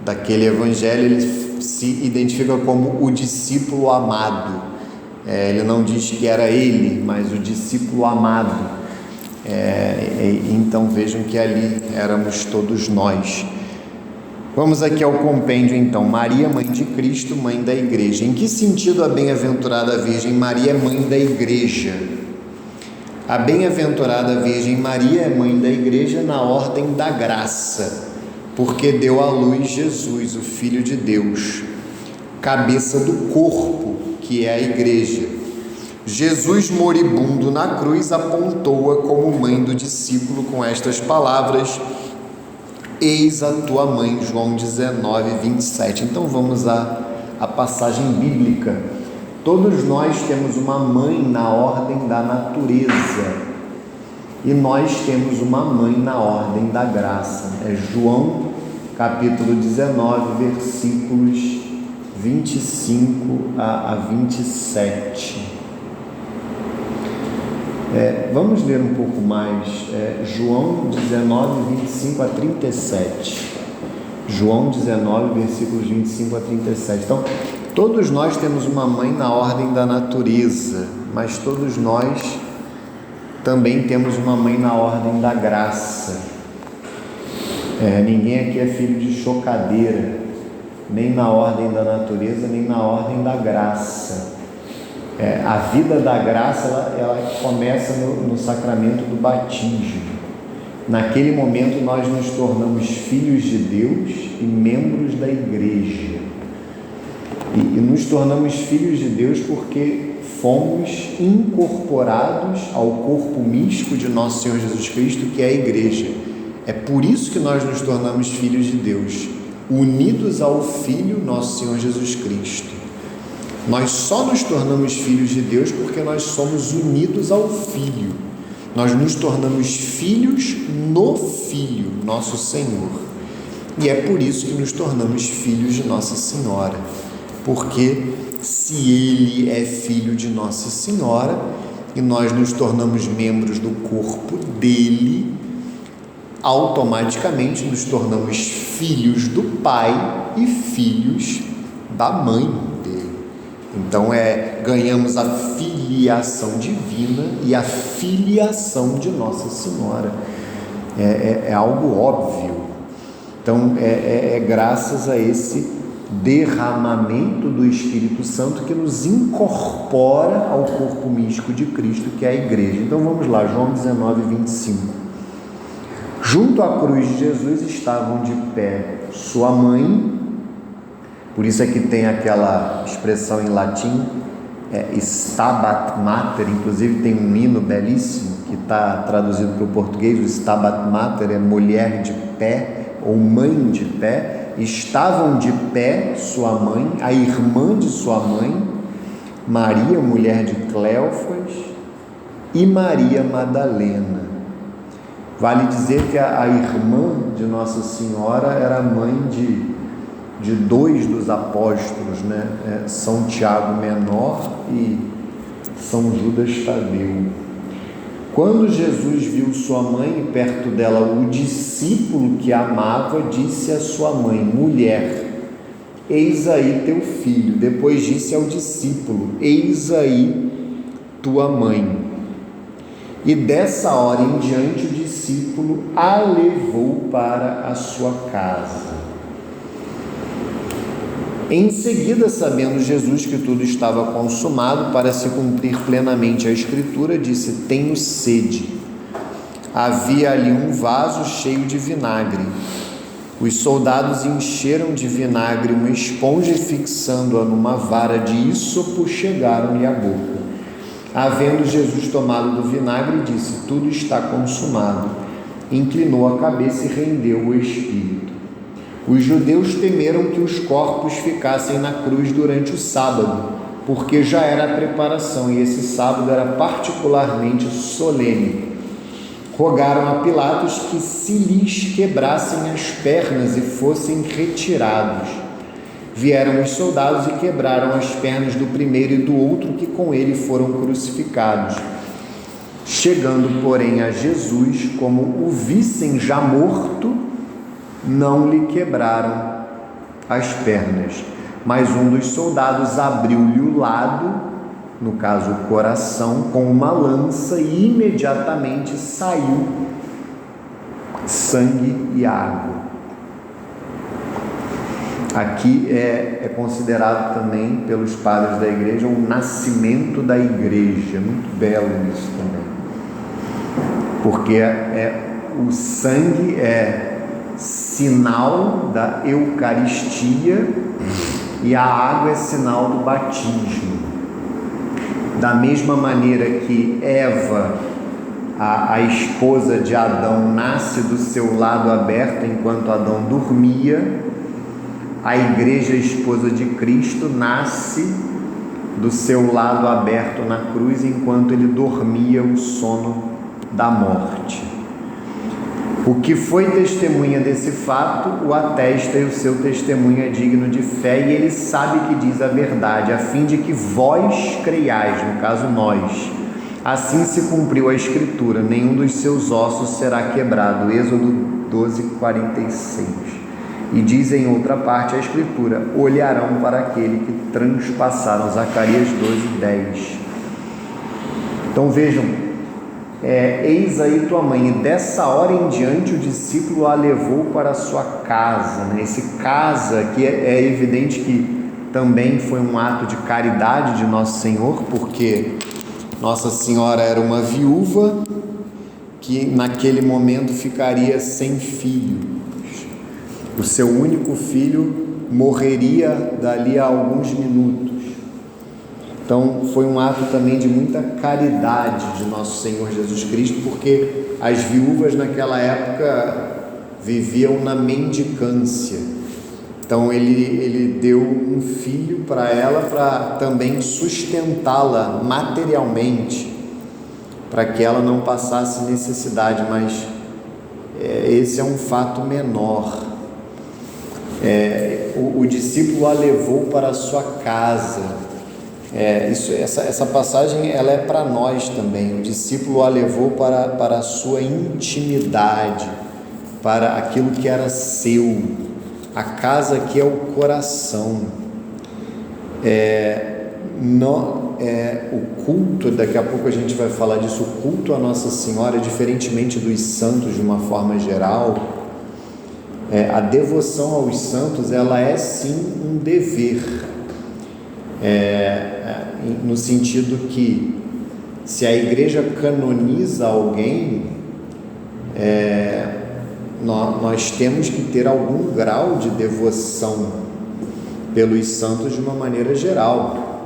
daquele evangelho, ele se identifica como o discípulo amado. Ele não diz que era ele, mas o discípulo amado. Então vejam que ali éramos todos nós. Vamos aqui ao compêndio então. Maria, mãe de Cristo, mãe da Igreja. Em que sentido a bem-aventurada Virgem Maria é mãe da Igreja? A bem-aventurada Virgem Maria é mãe da Igreja na ordem da graça, porque deu à luz Jesus, o Filho de Deus, cabeça do corpo, que é a Igreja. Jesus, moribundo na cruz, apontou-a como mãe do discípulo com estas palavras: eis a tua mãe, João 19, 27. Então vamos à passagem bíblica. Todos nós temos uma mãe na ordem da natureza e nós temos uma mãe na ordem da graça. João capítulo 19, versículos 25 a 27. Vamos ler um pouco mais. João 19, 25 a 37. João 19, versículos 25 a 37. Então, todos nós temos uma mãe na ordem da natureza, mas todos nós também temos uma mãe na ordem da graça. Ninguém aqui é filho de chocadeira, nem na ordem da natureza, nem na ordem da graça. A vida da graça ela começa no sacramento do batismo. Naquele momento nós nos tornamos filhos de Deus e membros da Igreja. E nos tornamos filhos de Deus porque fomos incorporados ao corpo místico de Nosso Senhor Jesus Cristo, que é a Igreja. É por isso que nós nos tornamos filhos de Deus, unidos ao Filho, nosso Senhor Jesus Cristo. Nós só nos tornamos filhos de Deus porque nós somos unidos ao Filho. Nós nos tornamos filhos no Filho, nosso Senhor. E é por isso que nos tornamos filhos de Nossa Senhora. Porque se Ele é filho de Nossa Senhora e nós nos tornamos membros do corpo dele, automaticamente nos tornamos filhos do Pai e filhos da mãe dele. Então ganhamos a filiação divina e a filiação de Nossa Senhora. É algo óbvio. Então graças a esse derramamento do Espírito Santo que nos incorpora ao corpo místico de Cristo, que é a igreja. Então vamos lá, João 19, 25. Junto à cruz de Jesus estavam de pé sua mãe, por isso é que tem aquela expressão em latim, Stabat Mater, inclusive tem um hino belíssimo que está traduzido para o português, o Stabat Mater é mulher de pé ou mãe de pé. Estavam de pé sua mãe, a irmã de sua mãe, Maria, mulher de Cleofas, e Maria Madalena. Vale dizer que a irmã de Nossa Senhora era mãe de dois dos apóstolos, né? São Tiago Menor e São Judas Tadeu. Quando Jesus viu sua mãe e perto dela o discípulo que a amava, disse à sua mãe: mulher, eis aí teu filho. Depois disse ao discípulo: eis aí tua mãe. E dessa hora em diante o discípulo a levou para a sua casa. Em seguida, sabendo Jesus que tudo estava consumado, para se cumprir plenamente a Escritura, disse: tenho sede. Havia ali um vaso cheio de vinagre. Os soldados encheram de vinagre uma esponja e, fixando-a numa vara de ísopo, chegaram-lhe à boca. Havendo Jesus tomado do vinagre, disse: tudo está consumado. Inclinou a cabeça e rendeu o espírito. Os judeus temeram que os corpos ficassem na cruz durante o sábado, porque já era a preparação e esse sábado era particularmente solene. Rogaram a Pilatos que se lhes quebrassem as pernas e fossem retirados. Vieram os soldados e quebraram as pernas do primeiro e do outro que com ele foram crucificados. Chegando, porém, a Jesus, como o vissem já morto, não lhe quebraram as pernas, mas um dos soldados abriu-lhe o lado, no caso o coração, com uma lança e imediatamente saiu sangue e água. Aqui é considerado também pelos padres da igreja o nascimento da igreja, muito belo isso também, porque o sangue é sinal da Eucaristia e a água é sinal do batismo. Da mesma maneira que Eva, a esposa de Adão, nasce do seu lado aberto enquanto Adão dormia, a igreja, a esposa de Cristo, nasce do seu lado aberto na cruz enquanto ele dormia o sono da morte. O que foi testemunha desse fato o atesta e o seu testemunho é digno de fé e ele sabe que diz a verdade, a fim de que vós creiais, no caso nós. Assim se cumpriu a Escritura, nenhum dos seus ossos será quebrado. Êxodo 12, 46. E diz em outra parte a Escritura: olharão para aquele que transpassaram. Zacarias 12, 10. Então vejam, eis aí tua mãe. E dessa hora em diante o discípulo a levou para a sua casa, né? Esse casa aqui é evidente que também foi um ato de caridade de Nosso Senhor, porque Nossa Senhora era uma viúva que naquele momento ficaria sem filhos. O seu único filho morreria dali a alguns minutos. Então foi um ato também de muita caridade de Nosso Senhor Jesus Cristo, porque as viúvas naquela época viviam na mendicância. Então ele deu um filho para ela para também sustentá-la materialmente, para que ela não passasse necessidade, mas esse é um fato menor. O discípulo a levou para a sua casa. Essa passagem ela é para nós também. O discípulo a levou para a sua intimidade, para aquilo que era seu. A casa que é o coração. O culto, daqui a pouco a gente vai falar disso, o culto a Nossa Senhora, diferentemente dos santos de uma forma geral, a devoção aos santos, ela é sim um dever, no sentido que se a igreja canoniza alguém, nós temos que ter algum grau de devoção pelos santos de uma maneira geral,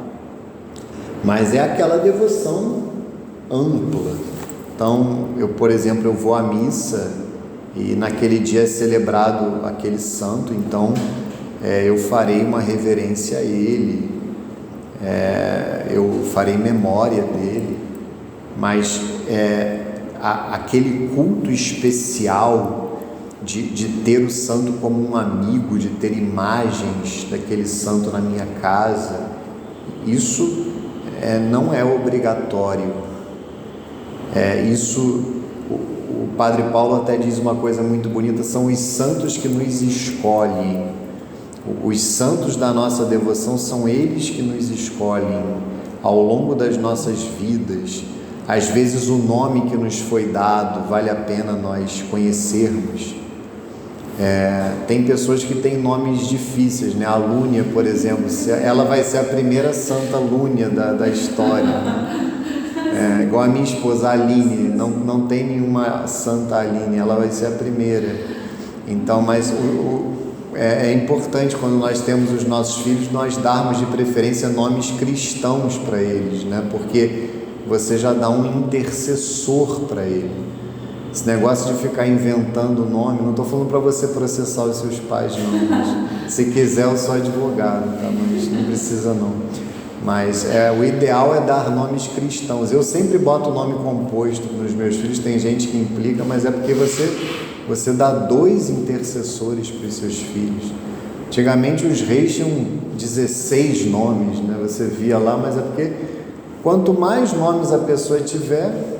mas é aquela devoção ampla. Então, por exemplo, eu vou à missa e naquele dia é celebrado aquele santo, então eu farei uma reverência a ele, eu farei memória dele, mas aquele culto especial de ter o santo como um amigo, de ter imagens daquele santo na minha casa, isso não é obrigatório. O Padre Paulo até diz uma coisa muito bonita: são os santos que nos escolhem. Os santos da nossa devoção são eles que nos escolhem ao longo das nossas vidas. Às vezes o nome que nos foi dado vale a pena nós conhecermos. Tem pessoas que têm nomes difíceis, né? A Lúnia, por exemplo, ela vai ser a primeira santa Lúnia da história, né? Igual a minha esposa, a Aline, não tem nenhuma santa Aline, ela vai ser a primeira. Então, mas é importante, quando nós temos os nossos filhos, nós darmos de preferência nomes cristãos para eles, né? Porque você já dá um intercessor para ele. Esse negócio de ficar inventando o nome, não estou falando para você processar os seus pais, não, mas se quiser eu sou advogado, tá? Mas não precisa não. Mas o ideal é dar nomes cristãos. Eu sempre boto o nome composto nos meus filhos, tem gente que implica, mas é porque você dá 2 intercessores para os seus filhos. Antigamente os reis tinham 16 nomes, né? Você via lá, mas é porque quanto mais nomes a pessoa tiver,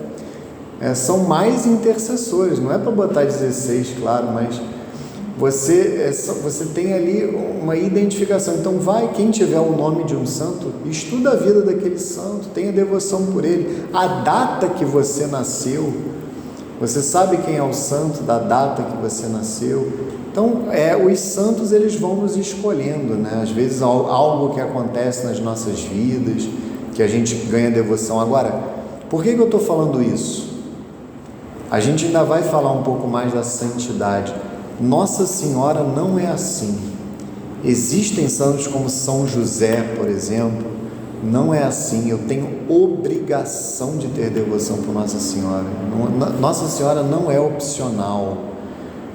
são mais intercessores. Não é para botar 16, claro, mas você tem ali uma identificação. Então quem tiver o nome de um santo, estuda a vida daquele santo, tenha devoção por ele, a data que você nasceu, você sabe quem é o santo da data que você nasceu. Então os santos, eles vão nos escolhendo, né? Às vezes algo que acontece nas nossas vidas, que a gente ganha devoção. Agora, por que eu estou falando isso? A gente ainda vai falar um pouco mais da santidade. Nossa Senhora não é assim. Existem santos como São José, por exemplo, não é assim. Eu tenho obrigação de ter devoção por Nossa Senhora. Nossa Senhora não é opcional.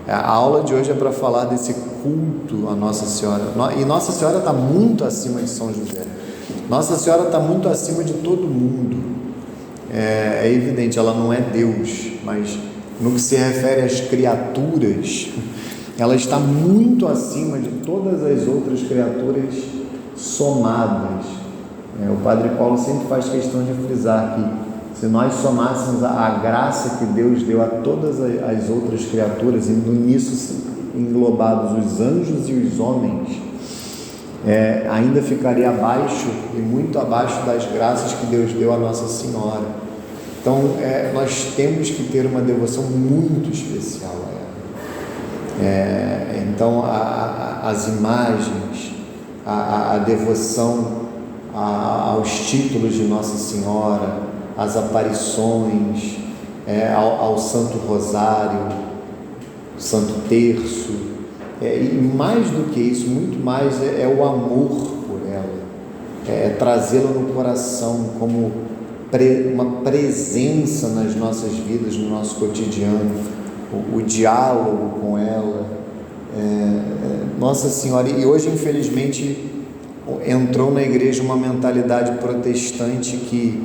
A aula de hoje é para falar desse culto a Nossa Senhora. E Nossa Senhora está muito acima de São José. Nossa Senhora está muito acima de todo mundo. É evidente, ela não é Deus, mas no que se refere às criaturas, ela está muito acima de todas as outras criaturas somadas. O Padre Paulo sempre faz questão de frisar que se nós somássemos a graça que Deus deu a todas as outras criaturas, e nisso englobados os anjos e os homens, ainda ficaria abaixo e muito abaixo das graças que Deus deu a Nossa Senhora. Então nós temos que ter uma devoção muito especial a ela. Então as imagens, a devoção aos títulos de Nossa Senhora, as aparições, ao Santo Rosário, Santo Terço, e mais do que isso, muito mais é o amor por ela, trazê-la no coração como uma presença nas nossas vidas, no nosso cotidiano, o diálogo com ela, Nossa Senhora, e hoje infelizmente entrou na igreja uma mentalidade protestante que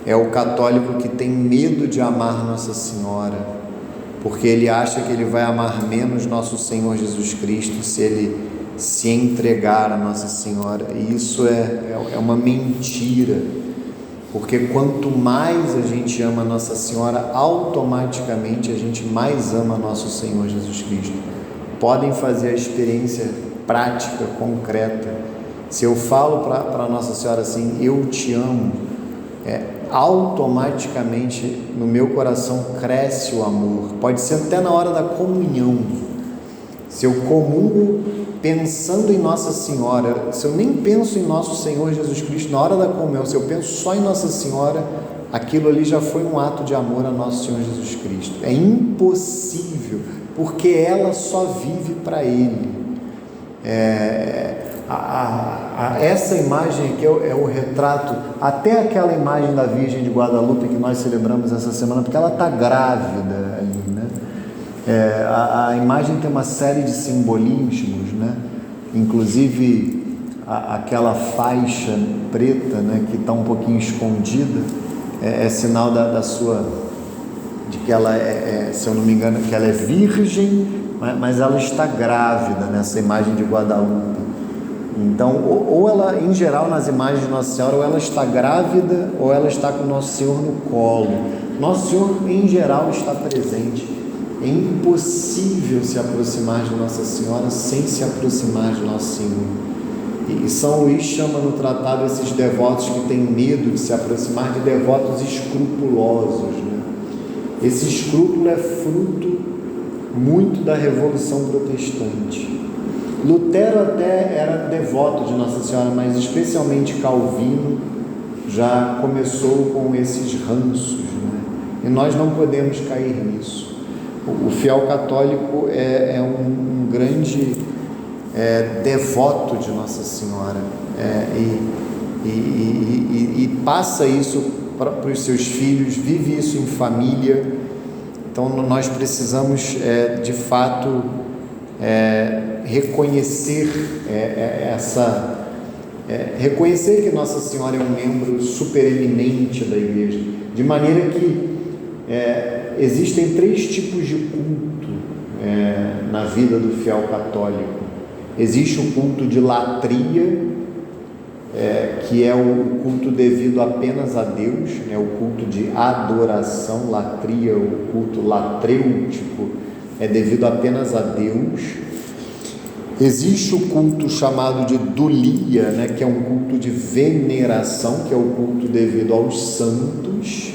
é o católico que tem medo de amar Nossa Senhora, porque ele acha que ele vai amar menos nosso Senhor Jesus Cristo se ele se entregar a Nossa Senhora. E isso é uma mentira, porque quanto mais a gente ama Nossa Senhora, automaticamente a gente mais ama nosso Senhor Jesus Cristo. Podem fazer a experiência prática, concreta. Se eu falo para Nossa Senhora assim, eu te amo, automaticamente no meu coração cresce o amor. Pode ser até na hora da comunhão. Se eu comungo pensando em Nossa Senhora, se eu nem penso em nosso Senhor Jesus Cristo na hora da comunhão, se eu penso só em Nossa Senhora, aquilo ali já foi um ato de amor a nosso Senhor Jesus Cristo. É impossível, porque ela só vive para Ele. Essa imagem aqui é o retrato, até aquela imagem da Virgem de Guadalupe que nós celebramos essa semana, porque ela está grávida ali, né? A imagem tem uma série de simbolismos, né? Inclusive aquela faixa preta, né, que está um pouquinho escondida, é sinal de que ela se eu não me engano, que ela é virgem, mas ela está grávida nessa imagem de Guadalupe. Então, ou ela, em geral, nas imagens de Nossa Senhora, ou ela está grávida, ou ela está com Nosso Senhor no colo. Nosso Senhor, em geral, está presente. É impossível se aproximar de Nossa Senhora sem se aproximar de Nosso Senhor. E São Luís chama no tratado esses devotos que têm medo de se aproximar de devotos escrupulosos, né? Esse escrúpulo é fruto muito da Revolução Protestante. Lutero até era devoto de Nossa Senhora, mas especialmente Calvino já começou com esses ranços, né? E nós não podemos cair nisso. O fiel católico é um grande devoto de Nossa Senhora, e passa isso para os seus filhos, vive isso em família. Então nós precisamos de fato reconhecer reconhecer que Nossa Senhora é um membro supereminente da igreja, de maneira que existem 3 tipos de culto na vida do fiel católico. Existe o culto de latria, que é o culto devido apenas a Deus, né? O culto de adoração. Latria, o culto latrêutico, é devido apenas a Deus. Existe o culto chamado de dulia, né? Que é um culto de veneração, que é o culto devido aos santos.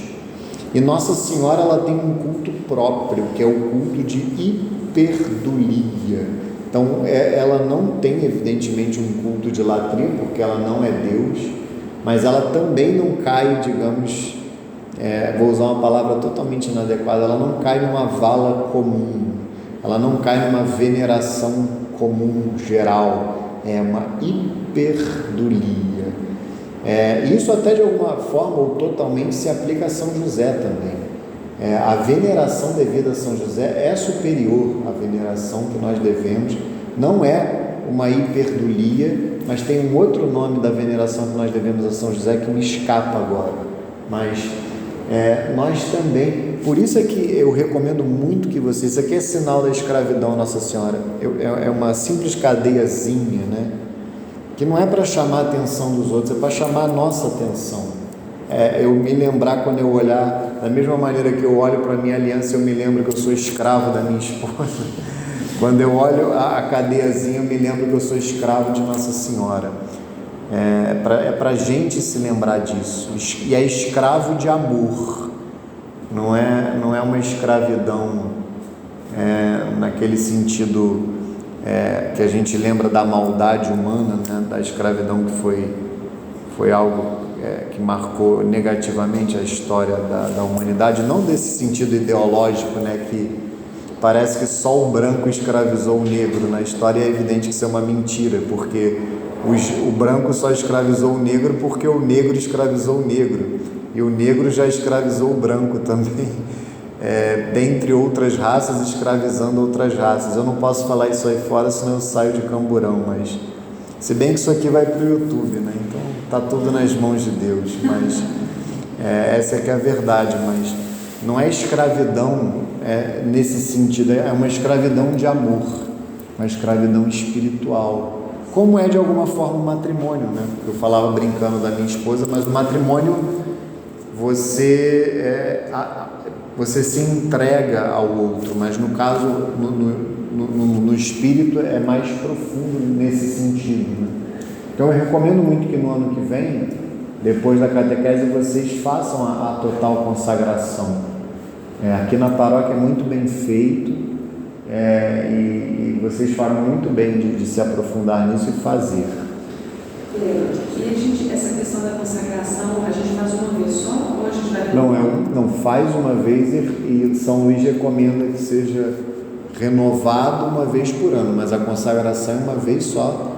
E Nossa Senhora, ela tem um culto próprio, que é o culto de hiperdulia. Então, ela não tem, evidentemente, um culto de latria, porque ela não é Deus, mas ela também não cai, digamos, vou usar uma palavra totalmente inadequada, ela não cai numa vala comum, ela não cai numa veneração comum, geral, é uma hiperdulia. Isso até de alguma forma ou totalmente se aplica a São José também. A veneração devida a São José é superior à veneração que nós devemos. Não é uma hiperdulia, mas tem um outro nome da veneração que nós devemos a São José que me escapa agora. Mas nós também, por isso é que eu recomendo muito que vocês, isso aqui é sinal da escravidão Nossa Senhora, é uma simples cadeiazinha, né? Que não é para chamar a atenção dos outros, é para chamar a nossa atenção. Eu me lembrar, quando eu olhar, da mesma maneira que eu olho para a minha aliança, eu me lembro que eu sou escravo da minha esposa. Quando eu olho a cadeiazinha, eu me lembro que eu sou escravo de Nossa Senhora. É para a gente se lembrar disso. E é escravo de amor, não é uma escravidão naquele sentido que a gente lembra da maldade humana, né? Da escravidão que foi algo que marcou negativamente a história da humanidade, não desse sentido ideológico, né? Que parece que só o branco escravizou o negro. Na história é evidente que isso é uma mentira, porque o branco só escravizou o negro porque o negro escravizou o negro, e o negro já escravizou o branco também. dentre outras raças, escravizando outras raças. Eu não posso falar isso aí fora, senão eu saio de camburão, mas se bem que isso aqui vai para o YouTube, né? Então tá tudo nas mãos de Deus, mas essa é que é a verdade. Mas não é escravidão nesse sentido, é uma escravidão de amor, uma escravidão espiritual, como é de alguma forma o matrimônio, né? Eu falava brincando da minha esposa, mas o matrimônio você se entrega ao outro, mas no caso, no espírito é mais profundo nesse sentido, né? Então eu recomendo muito que no ano que vem, depois da catequese, vocês façam a total consagração. Aqui na paróquia é muito bem feito, e vocês falam muito bem de se aprofundar nisso e fazer. E essa questão da consagração, a gente faz uma vez só ou a gente vai... Não, faz uma vez e São Luís recomenda que seja renovado uma vez por ano, mas a consagração é uma vez só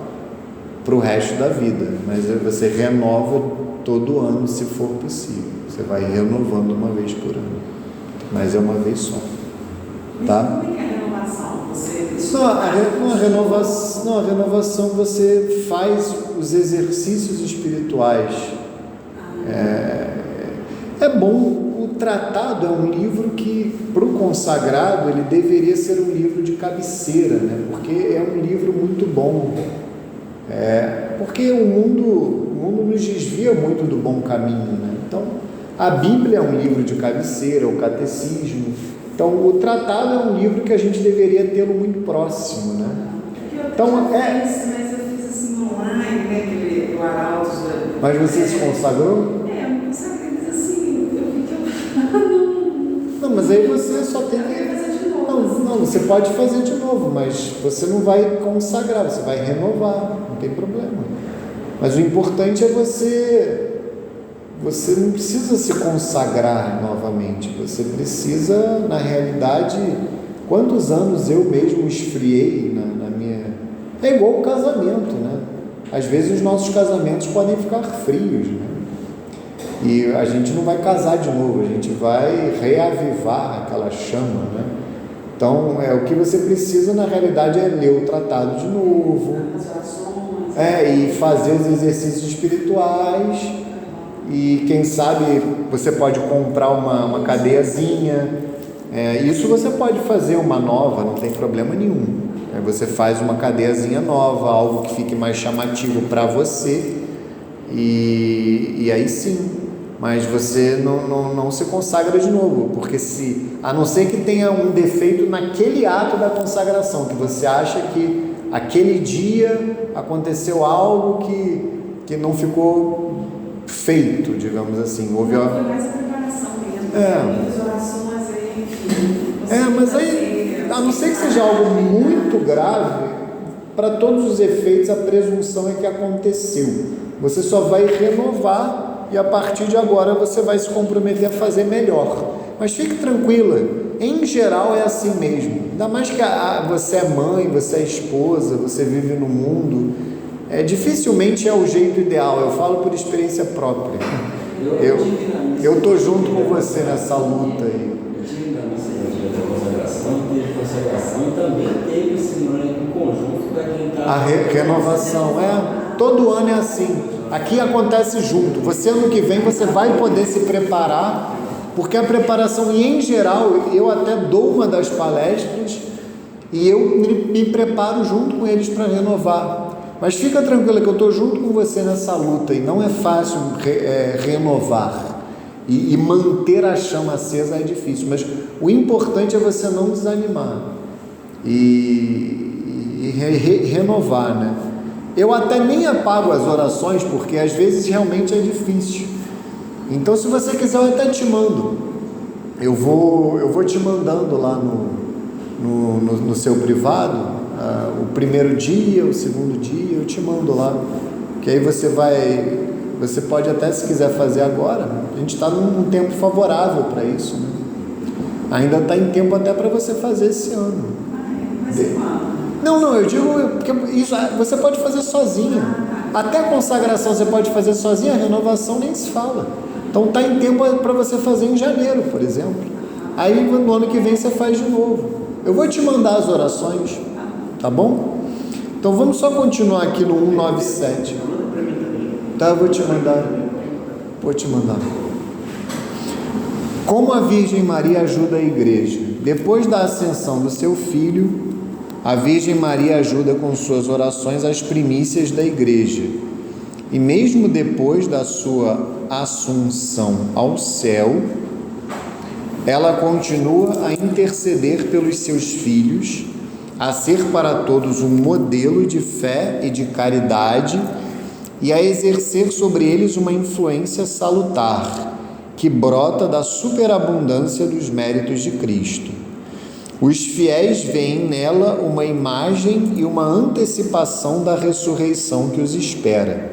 para o resto da vida, mas você renova todo ano se for possível, você vai renovando uma vez por ano, mas é uma vez só, tá? Como é que é a renovação? A renovação você faz os exercícios espirituais. É bom. O tratado é um livro que, para o consagrado, ele deveria ser um livro de cabeceira, né? Porque é um livro muito bom. Porque o mundo nos desvia muito do bom caminho, né? Então, a Bíblia é um livro de cabeceira, o catecismo. Então, o tratado é um livro que a gente deveria tê-lo muito próximo, né? Então, mas eu fiz assim online, né? Aquele do Arautos. Mas você se consagrou? Eu me consagrei, mas assim, eu vi que eu Não, mas aí você só tem que... fazer de novo. Não, você pode fazer de novo, mas você não vai consagrar, você vai renovar, não tem problema. Mas o importante é você não precisa se consagrar novamente, você precisa, na realidade, quantos anos eu mesmo esfriei na minha... É igual o casamento, né? Às vezes os nossos casamentos podem ficar frios, né? E a gente não vai casar de novo, a gente vai reavivar aquela chama, né? Então, o que você precisa, na realidade, é ler o tratado de novo, e fazer os exercícios espirituais, e quem sabe você pode comprar uma cadeiazinha, isso você pode fazer uma nova, não tem problema nenhum. Você faz uma cadeiazinha nova, algo que fique mais chamativo para você, e aí sim. Mas você não se consagra de novo, porque a não ser que tenha um defeito naquele ato da consagração, que você acha que aquele dia aconteceu algo que não ficou feito, digamos assim. Foi mais a preparação mesmo. As orações aí, enfim. Mas aí, a não ser que seja algo muito grave, para todos os efeitos a presunção é que aconteceu. Você só vai renovar e a partir de agora você vai se comprometer a fazer melhor. Mas fique tranquila, em geral é assim mesmo. Ainda mais que você é mãe, você é esposa, você vive no mundo, dificilmente é o jeito ideal. Eu falo por experiência própria. Eu estou junto com você nessa luta aí. Eu tive na missa da consagração, teve consagração e também teve esse conjunto da quem está... A renovação, todo ano é assim. Aqui acontece junto. Você, ano que vem, você vai poder se preparar, porque a preparação, e em geral, eu até dou uma das palestras e eu me preparo junto com eles para renovar. Mas fica tranquila que eu estou junto com você nessa luta, e não é fácil renovar. E manter a chama acesa é difícil, mas o importante é você não desanimar e renovar, né? Eu até nem apago as orações, porque às vezes realmente é difícil. Então, se você quiser, eu até te mando. Eu vou te mandando lá no seu privado, o primeiro dia, o segundo dia, eu te mando lá. Que aí você pode até, se quiser fazer agora, a gente está num tempo favorável para isso, né? Ainda está em tempo até para você fazer esse ano. Não, eu digo, porque isso você pode fazer sozinha. Até a consagração você pode fazer sozinha, a renovação nem se fala. Então está em tempo para você fazer em janeiro, por exemplo. aí no ano que vem você faz de novo. Eu vou te mandar as orações, tá bom? Então vamos só continuar aqui no 197. Tá, eu vou te mandar. Como a Virgem Maria ajuda a igreja? Depois da ascensão do seu filho, a Virgem Maria ajuda com suas orações as primícias da igreja. E mesmo depois da sua assunção ao céu, ela continua a interceder pelos seus filhos, a ser para todos um modelo de fé e de caridade e a exercer sobre eles uma influência salutar, que brota da superabundância dos méritos de Cristo. Os fiéis veem nela uma imagem e uma antecipação da ressurreição que os espera,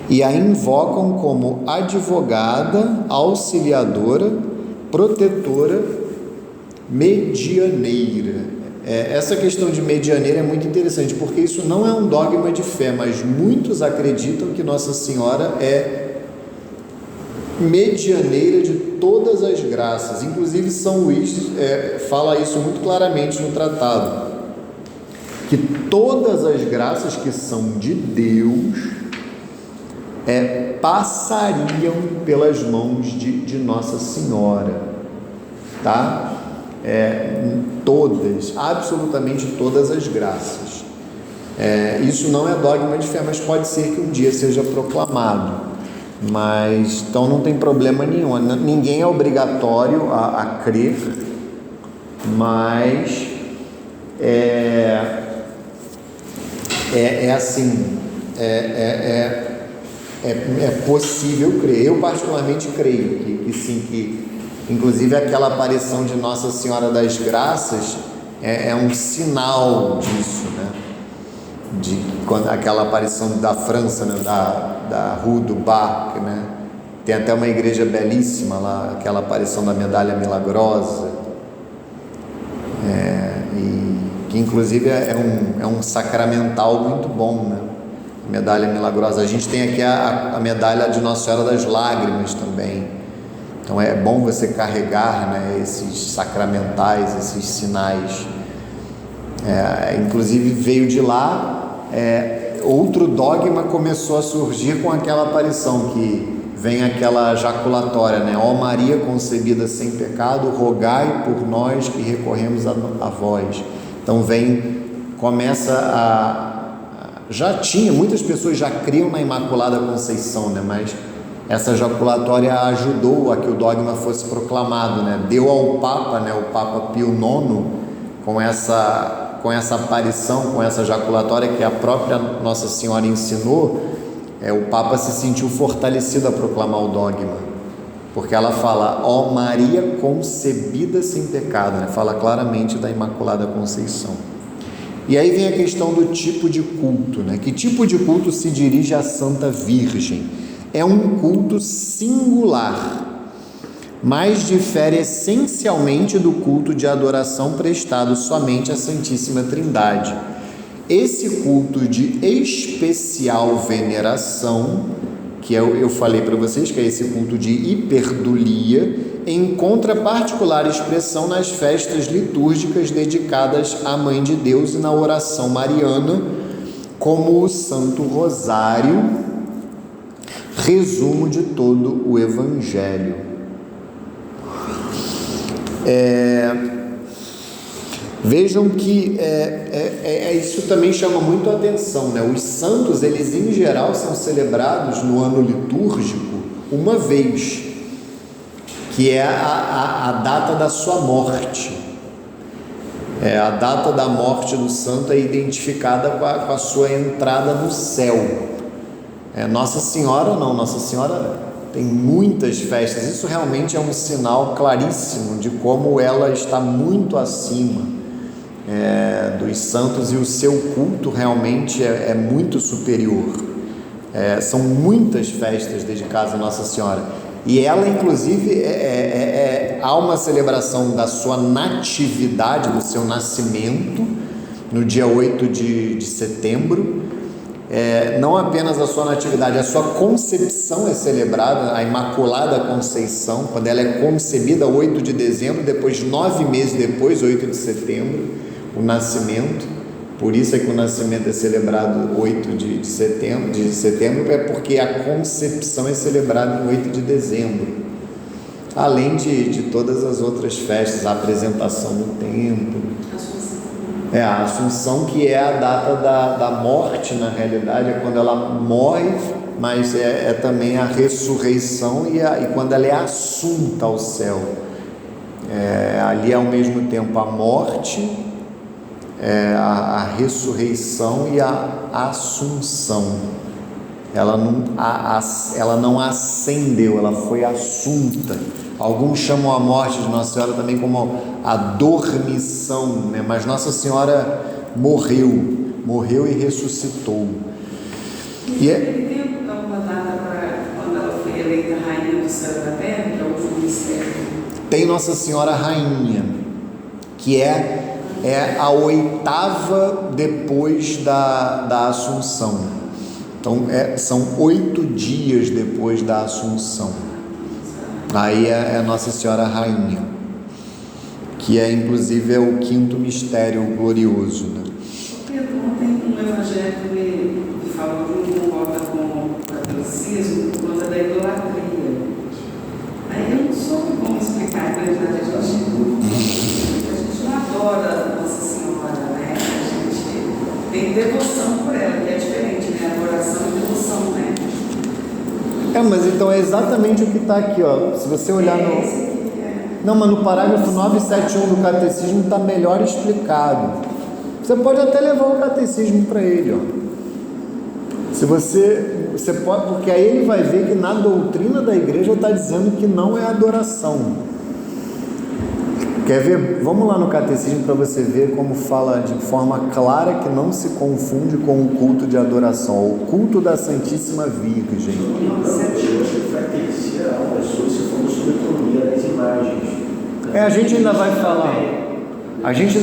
e a invocam como advogada, auxiliadora, protetora, medianeira. Essa questão de medianeira é muito interessante, porque isso não é um dogma de fé, mas muitos acreditam que Nossa Senhora é medianeira de todas as graças. Inclusive São Luís fala isso muito claramente no tratado, que todas as graças que são de Deus passariam pelas mãos de Nossa Senhora, tá? Todas, absolutamente todas as graças. Isso não é dogma de fé, mas pode ser que um dia seja proclamado. Mas então não tem problema nenhum. Ninguém é obrigatório a crer, mas assim, é possível crer. Eu particularmente creio que sim, que inclusive aquela aparição de Nossa Senhora das Graças é um sinal disso, né? Quando aquela aparição da França, né? da Rue du Bac, né? Tem até uma igreja belíssima lá, aquela aparição da medalha milagrosa, e que inclusive é um sacramental muito bom, né? Medalha milagrosa. A gente tem aqui a medalha de Nossa Senhora das Lágrimas também. Então é bom você carregar, né, esses sacramentais, esses sinais. Inclusive veio de lá, outro dogma começou a surgir com aquela aparição, que vem aquela jaculatória, né? Ó Maria concebida sem pecado, rogai por nós que recorremos a vós. Então muitas pessoas já criam na Imaculada Conceição, né? Mas essa jaculatória ajudou a que o dogma fosse proclamado, né? Deu ao Papa, né? O Papa Pio IX, com essa aparição, com essa jaculatória que a própria Nossa Senhora ensinou, o Papa se sentiu fortalecido a proclamar o dogma, porque ela fala, ó Maria concebida sem pecado, né? Fala claramente da Imaculada Conceição. E aí vem a questão do tipo de culto, né? Que tipo de culto se dirige à Santa Virgem? É um culto singular, mas difere essencialmente do culto de adoração prestado somente à Santíssima Trindade. Esse culto de especial veneração, que eu falei para vocês, que é esse culto de hiperdulia, encontra particular expressão nas festas litúrgicas dedicadas à Mãe de Deus e na oração mariana, como o Santo Rosário, resumo de todo o Evangelho. Vejam que isso também chama muito a atenção, né? Os santos, eles em geral são celebrados no ano litúrgico uma vez, que é a data da sua morte. A data da morte do santo é identificada com a sua entrada no céu. Nossa Senhora não, Nossa Senhora tem muitas festas. Isso realmente é um sinal claríssimo de como ela está muito acima dos santos, e o seu culto realmente é muito superior. São muitas festas dedicadas a Nossa Senhora, e ela inclusive há uma celebração da sua natividade, do seu nascimento, no dia 8 de setembro, não apenas a sua natividade, a sua concepção é celebrada, a Imaculada Conceição, quando ela é concebida 8 de dezembro, depois 9 meses depois, 8 de setembro, o nascimento. Por isso é que o nascimento é celebrado 8 de setembro, é porque a concepção é celebrada em 8 de dezembro, além de todas as outras festas, a apresentação no templo, a Assunção, que é a data da morte, na realidade, é quando ela morre, mas é também a ressurreição e quando ela é assunta ao céu. Ali ao mesmo tempo a morte, a ressurreição e a assunção. Ela não ascendeu, ela foi assunta. Alguns chamam a morte de Nossa Senhora também como a dormição, né? Mas Nossa Senhora morreu e ressuscitou. Tem alguma data para quando ela foi eleita rainha do céu e da terra, que é o último mistério? Tem Nossa Senhora Rainha, que é a 8ª depois da Assunção. Então são 8 dias depois da Assunção. Aí é Nossa Senhora Rainha, que inclusive o 5º mistério glorioso, né? Pedro, ontem um evangelho me falou que não concorda com o catolicismo por conta da idolatria. Aí eu não soube como explicar, na verdade, a gente não adora Nossa Senhora, né? A gente tem devoção por ela, que é diferente, né? Adoração e devoção, né? Mas então é exatamente o que está aqui, ó. Se você olhar Não, mas no parágrafo 971 do Catecismo está melhor explicado. Você pode até levar o Catecismo para ele, ó. Se você pode, porque aí ele vai ver que na doutrina da igreja está dizendo que não é adoração. Quer ver? Vamos lá no Catecismo para você ver como fala de forma clara que não se confunde com o culto de adoração, o culto da Santíssima Virgem. A gente ainda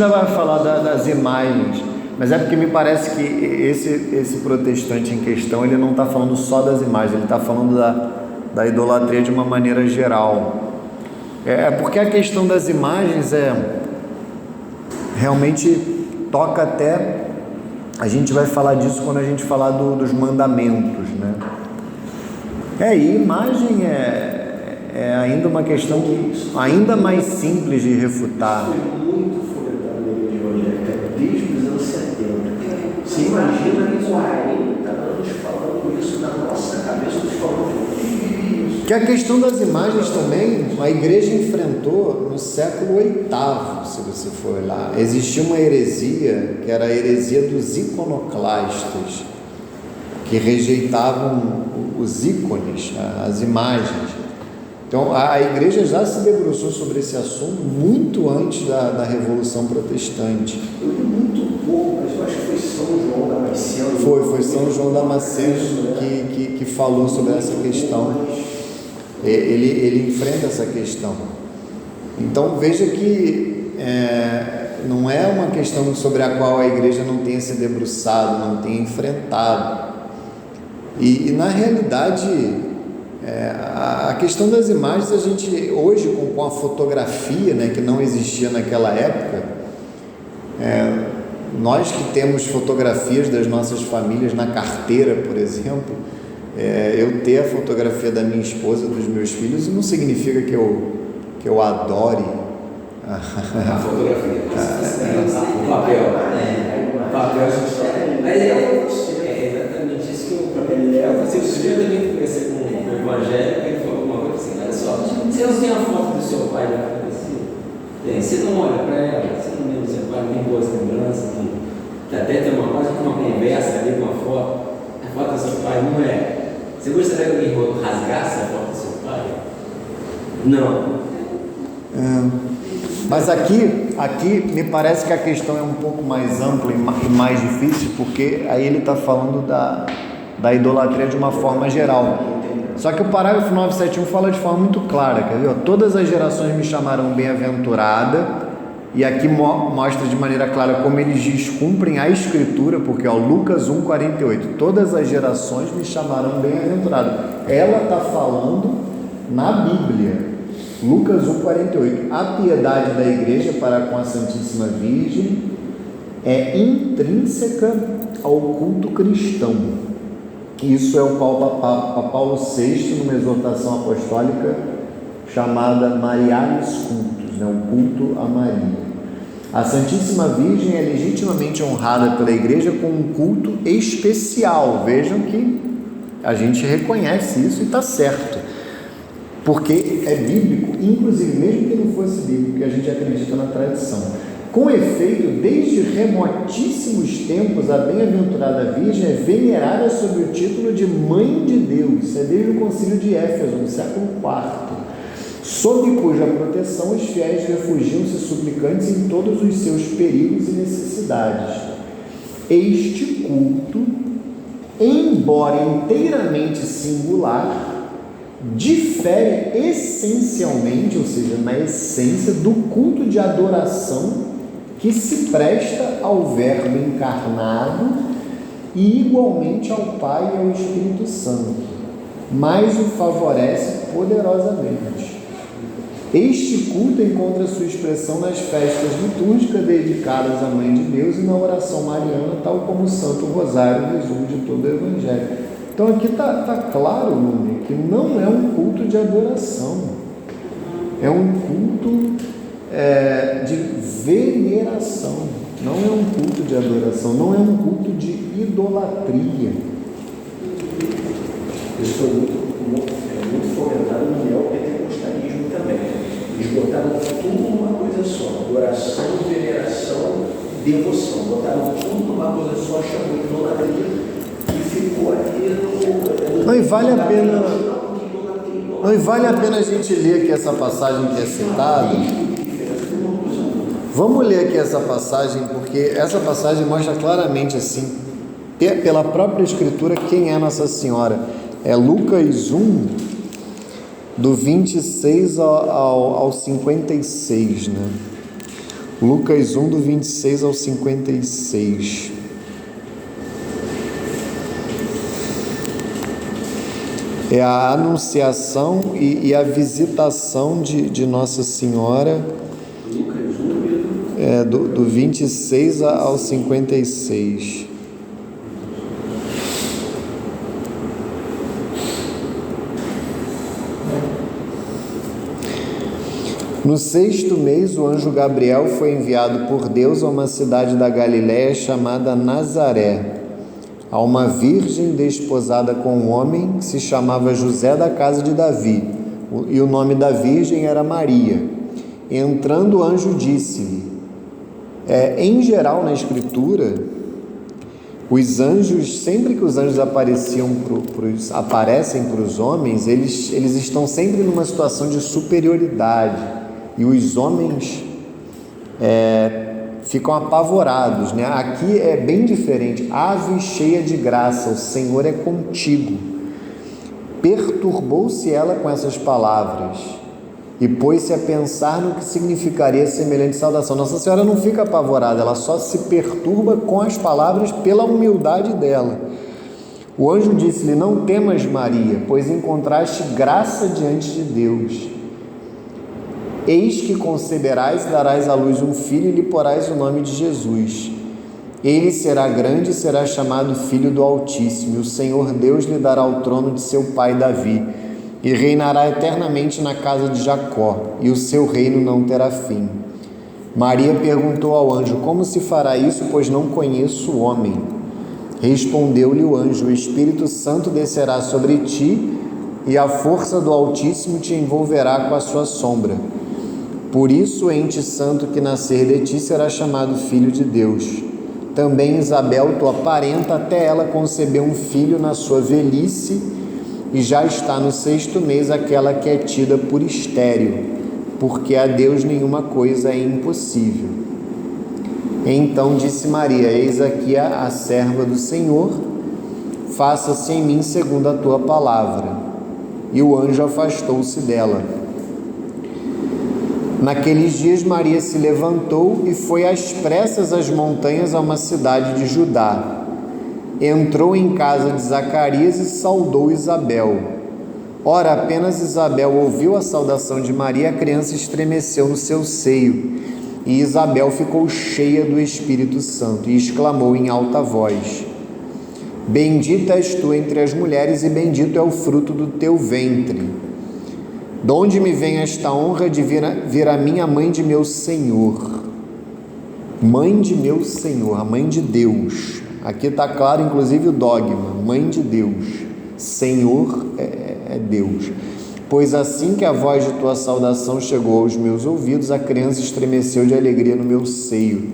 vai falar das imagens, mas é porque me parece que esse protestante em questão, ele não está falando só das imagens, ele está falando da idolatria de uma maneira geral. Porque a questão das imagens realmente toca até, a gente vai falar disso quando a gente falar dos mandamentos, né? E imagem é ainda uma questão ainda mais simples de refutar. Foi muito fomentado na igreja evangélica desde os anos 70. Você imagina que 40 anos falando isso na nossa cabeça, nos falando que a questão das imagens também, a igreja enfrentou no século VIII, se você for lá. Existia uma heresia, que era a heresia dos iconoclastas, que rejeitavam os ícones, as imagens. Então, a igreja já se debruçou sobre esse assunto muito antes da Revolução Protestante. Eu li muito pouco, mas eu acho que foi São João Damasceno. Foi São João Damasceno que falou sobre essa questão. Ele enfrenta essa questão. Então veja que não é uma questão sobre a qual a igreja não tenha se debruçado, não tenha enfrentado. E na realidade, a questão das imagens, a gente hoje com a fotografia, né, que não existia naquela época, nós que temos fotografias das nossas famílias na carteira, por exemplo, eu ter a fotografia da minha esposa, dos meus filhos, não significa que eu adore a fotografia, o papel, mas é exatamente isso que eu também conversei com o Evangelho, ele falou alguma coisa assim: olha só, você não tem a foto do seu pai já falecido? Você não olha para ela, você não lembra do seu pai, tem boas lembranças, até tem uma conversa ali, uma foto, a foto do seu pai não é. Você gostaria que alguém rasgasse a foto do seu pai? Não. Mas aqui me parece que a questão é um pouco mais ampla e mais difícil, porque aí ele está falando da idolatria de uma forma geral. Só que o parágrafo 971 fala de forma muito clara, quer ver? Todas as gerações me chamarão bem-aventurada, E aqui mostra de maneira clara como eles descumprem a Escritura, porque Lucas 1,48, todas as gerações me chamarão bem-aventurado. Ela está falando na Bíblia, Lucas 1,48. A piedade da igreja para com a Santíssima Virgem é intrínseca ao culto cristão. Isso é o Papa Paulo VI, numa exortação apostólica chamada Marialis Cultus, o culto a Maria. A Santíssima Virgem é legitimamente honrada pela igreja com um culto especial. Vejam que a gente reconhece isso e está certo, porque é bíblico, inclusive mesmo que não fosse bíblico, que a gente acredita na tradição. Com efeito, desde remotíssimos tempos, a bem-aventurada Virgem é venerada sob o título de Mãe de Deus. Isso é desde o Concílio de Éfeso, no século IV, sob cuja proteção os fiéis refugiam-se suplicantes em todos os seus perigos e necessidades. Este culto, embora inteiramente singular, difere essencialmente, ou seja, na essência, do culto de adoração que se presta ao Verbo encarnado e igualmente ao Pai e ao Espírito Santo, mas o favorece poderosamente. Este culto encontra sua expressão nas festas litúrgicas dedicadas à Mãe de Deus e na oração mariana, tal como o Santo Rosário, resumo de todo o Evangelho. Então aqui está claro, Lune, que não é um culto de adoração, é um culto de veneração, não é um culto de adoração, não é um culto de idolatria. Isso foi muito fomentado no neopentecostalismo também. Eles botaram tudo numa coisa só: adoração, veneração, devoção. Botaram tudo numa coisa só, chamou de idolatria, e ficou aqui no. Não, e vale a pena a gente ler aqui essa passagem que é citada. Vamos ler aqui essa passagem, porque essa passagem mostra claramente assim, pela própria Escritura, quem é Nossa Senhora. É Lucas 1, do 26 ao 56, né? Lucas 1, do 26 ao 56. É a anunciação e a visitação de Nossa Senhora, do 26 ao 56. No 6º mês, o anjo Gabriel foi enviado por Deus a uma cidade da Galiléia chamada Nazaré, a uma virgem desposada com um homem que se chamava José, da casa de Davi, e o nome da virgem era Maria. Entrando, o anjo disse-lhe, em geral na Escritura, os anjos, sempre que os anjos aparecem para os homens, eles estão sempre numa situação de superioridade, e os homens ficam apavorados, né? Aqui é bem diferente. Ave cheia de graça, o Senhor é contigo. Perturbou-se ela com essas palavras e pôs-se a pensar no que significaria semelhante saudação. Nossa Senhora não fica apavorada, ela só se perturba com as palavras pela humildade dela. O anjo disse-lhe, não temas, Maria, pois encontraste graça diante de Deus. Eis que conceberás e darás à luz um filho e lhe porás o nome de Jesus. Ele será grande e será chamado Filho do Altíssimo, e o Senhor Deus lhe dará o trono de seu pai Davi, e reinará eternamente na casa de Jacó, e o seu reino não terá fim. Maria perguntou ao anjo, como se fará isso, pois não conheço o homem? Respondeu-lhe o anjo, o Espírito Santo descerá sobre ti, e a força do Altíssimo te envolverá com a sua sombra. Por isso, o ente santo que nascer de ti será chamado Filho de Deus. Também Isabel, tua parenta, até ela concebeu um filho na sua velhice, e já está no 6º mês aquela que é tida por estéril, porque a Deus nenhuma coisa é impossível. Então disse Maria, eis aqui a serva do Senhor, faça-se em mim segundo a tua palavra. E o anjo afastou-se dela. Naqueles dias Maria se levantou e foi às pressas às montanhas a uma cidade de Judá. Entrou em casa de Zacarias e saudou Isabel. Ora, apenas Isabel ouviu a saudação de Maria, a criança estremeceu no seu seio, e Isabel ficou cheia do Espírito Santo e exclamou em alta voz: Bendita és tu entre as mulheres e bendito é o fruto do teu ventre. De onde me vem esta honra de vir a mim, a mãe de meu Senhor? Mãe de meu Senhor, a mãe de Deus. Aqui está claro, inclusive, o dogma: mãe de Deus. Senhor é Deus. Pois assim que a voz de tua saudação chegou aos meus ouvidos, a criança estremeceu de alegria no meu seio.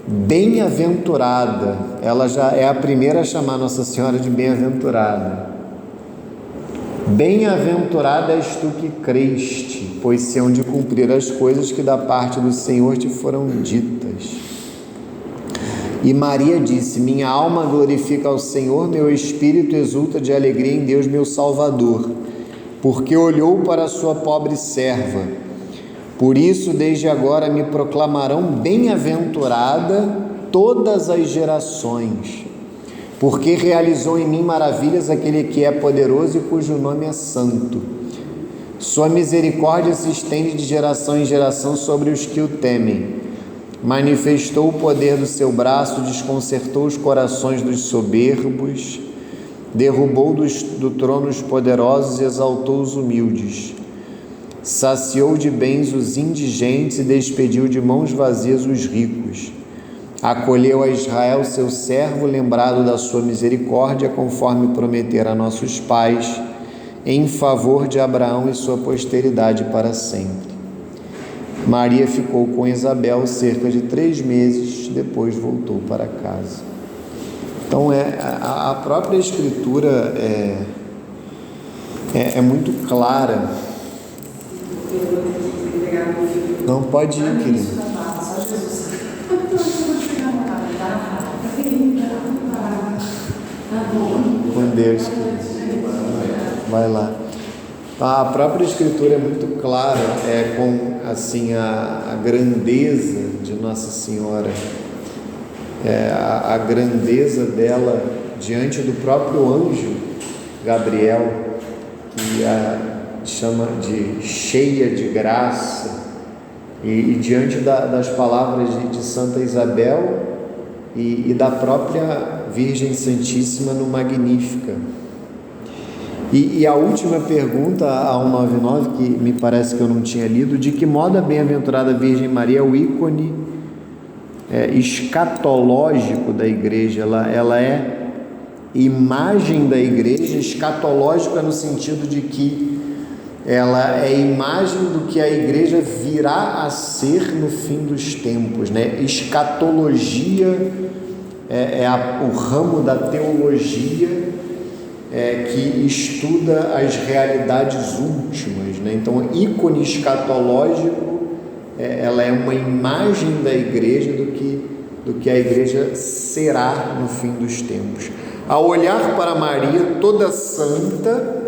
Bem-aventurada, ela já é a primeira a chamar Nossa Senhora de bem-aventurada. Bem-aventurada és tu que creste, pois se hão de cumprir as coisas que da parte do Senhor te foram ditas. E Maria disse: minha alma glorifica ao Senhor, meu espírito exulta de alegria em Deus meu Salvador, porque olhou para a sua pobre serva. Por isso, desde agora me proclamarão bem-aventurada todas as gerações, porque realizou em mim maravilhas aquele que é poderoso e cujo nome é santo. Sua misericórdia se estende de geração em geração sobre os que o temem. Manifestou o poder do seu braço, desconcertou os corações dos soberbos, derrubou do trono os poderosos e exaltou os humildes. Saciou de bens os indigentes e despediu de mãos vazias os ricos. Acolheu a Israel, seu servo, lembrado da sua misericórdia, conforme prometera a nossos pais, em favor de Abraão e sua posteridade para sempre. Maria ficou com Isabel cerca de 3 meses, depois voltou para casa. Então, a própria Escritura é muito clara. Não pode ir, querido. Com Deus, querido. Vai lá. A própria Escritura é muito clara, com assim a grandeza de Nossa Senhora, a grandeza dela diante do próprio anjo Gabriel, que a chama de cheia de graça, e diante das palavras de Santa Isabel e da própria Virgem Santíssima no Magnífica. E a última pergunta, a 199, que me parece que eu não tinha lido: de que modo a bem-aventurada Virgem Maria é o ícone escatológico da igreja? Ela é imagem da igreja. Escatológica no sentido de que ela é imagem do que a igreja virá a ser no fim dos tempos, né? Escatologia o ramo da teologia que estuda as realidades últimas, né? Então, ícone escatológico, ela é uma imagem da igreja do que a igreja será no fim dos tempos. Ao olhar para Maria, toda santa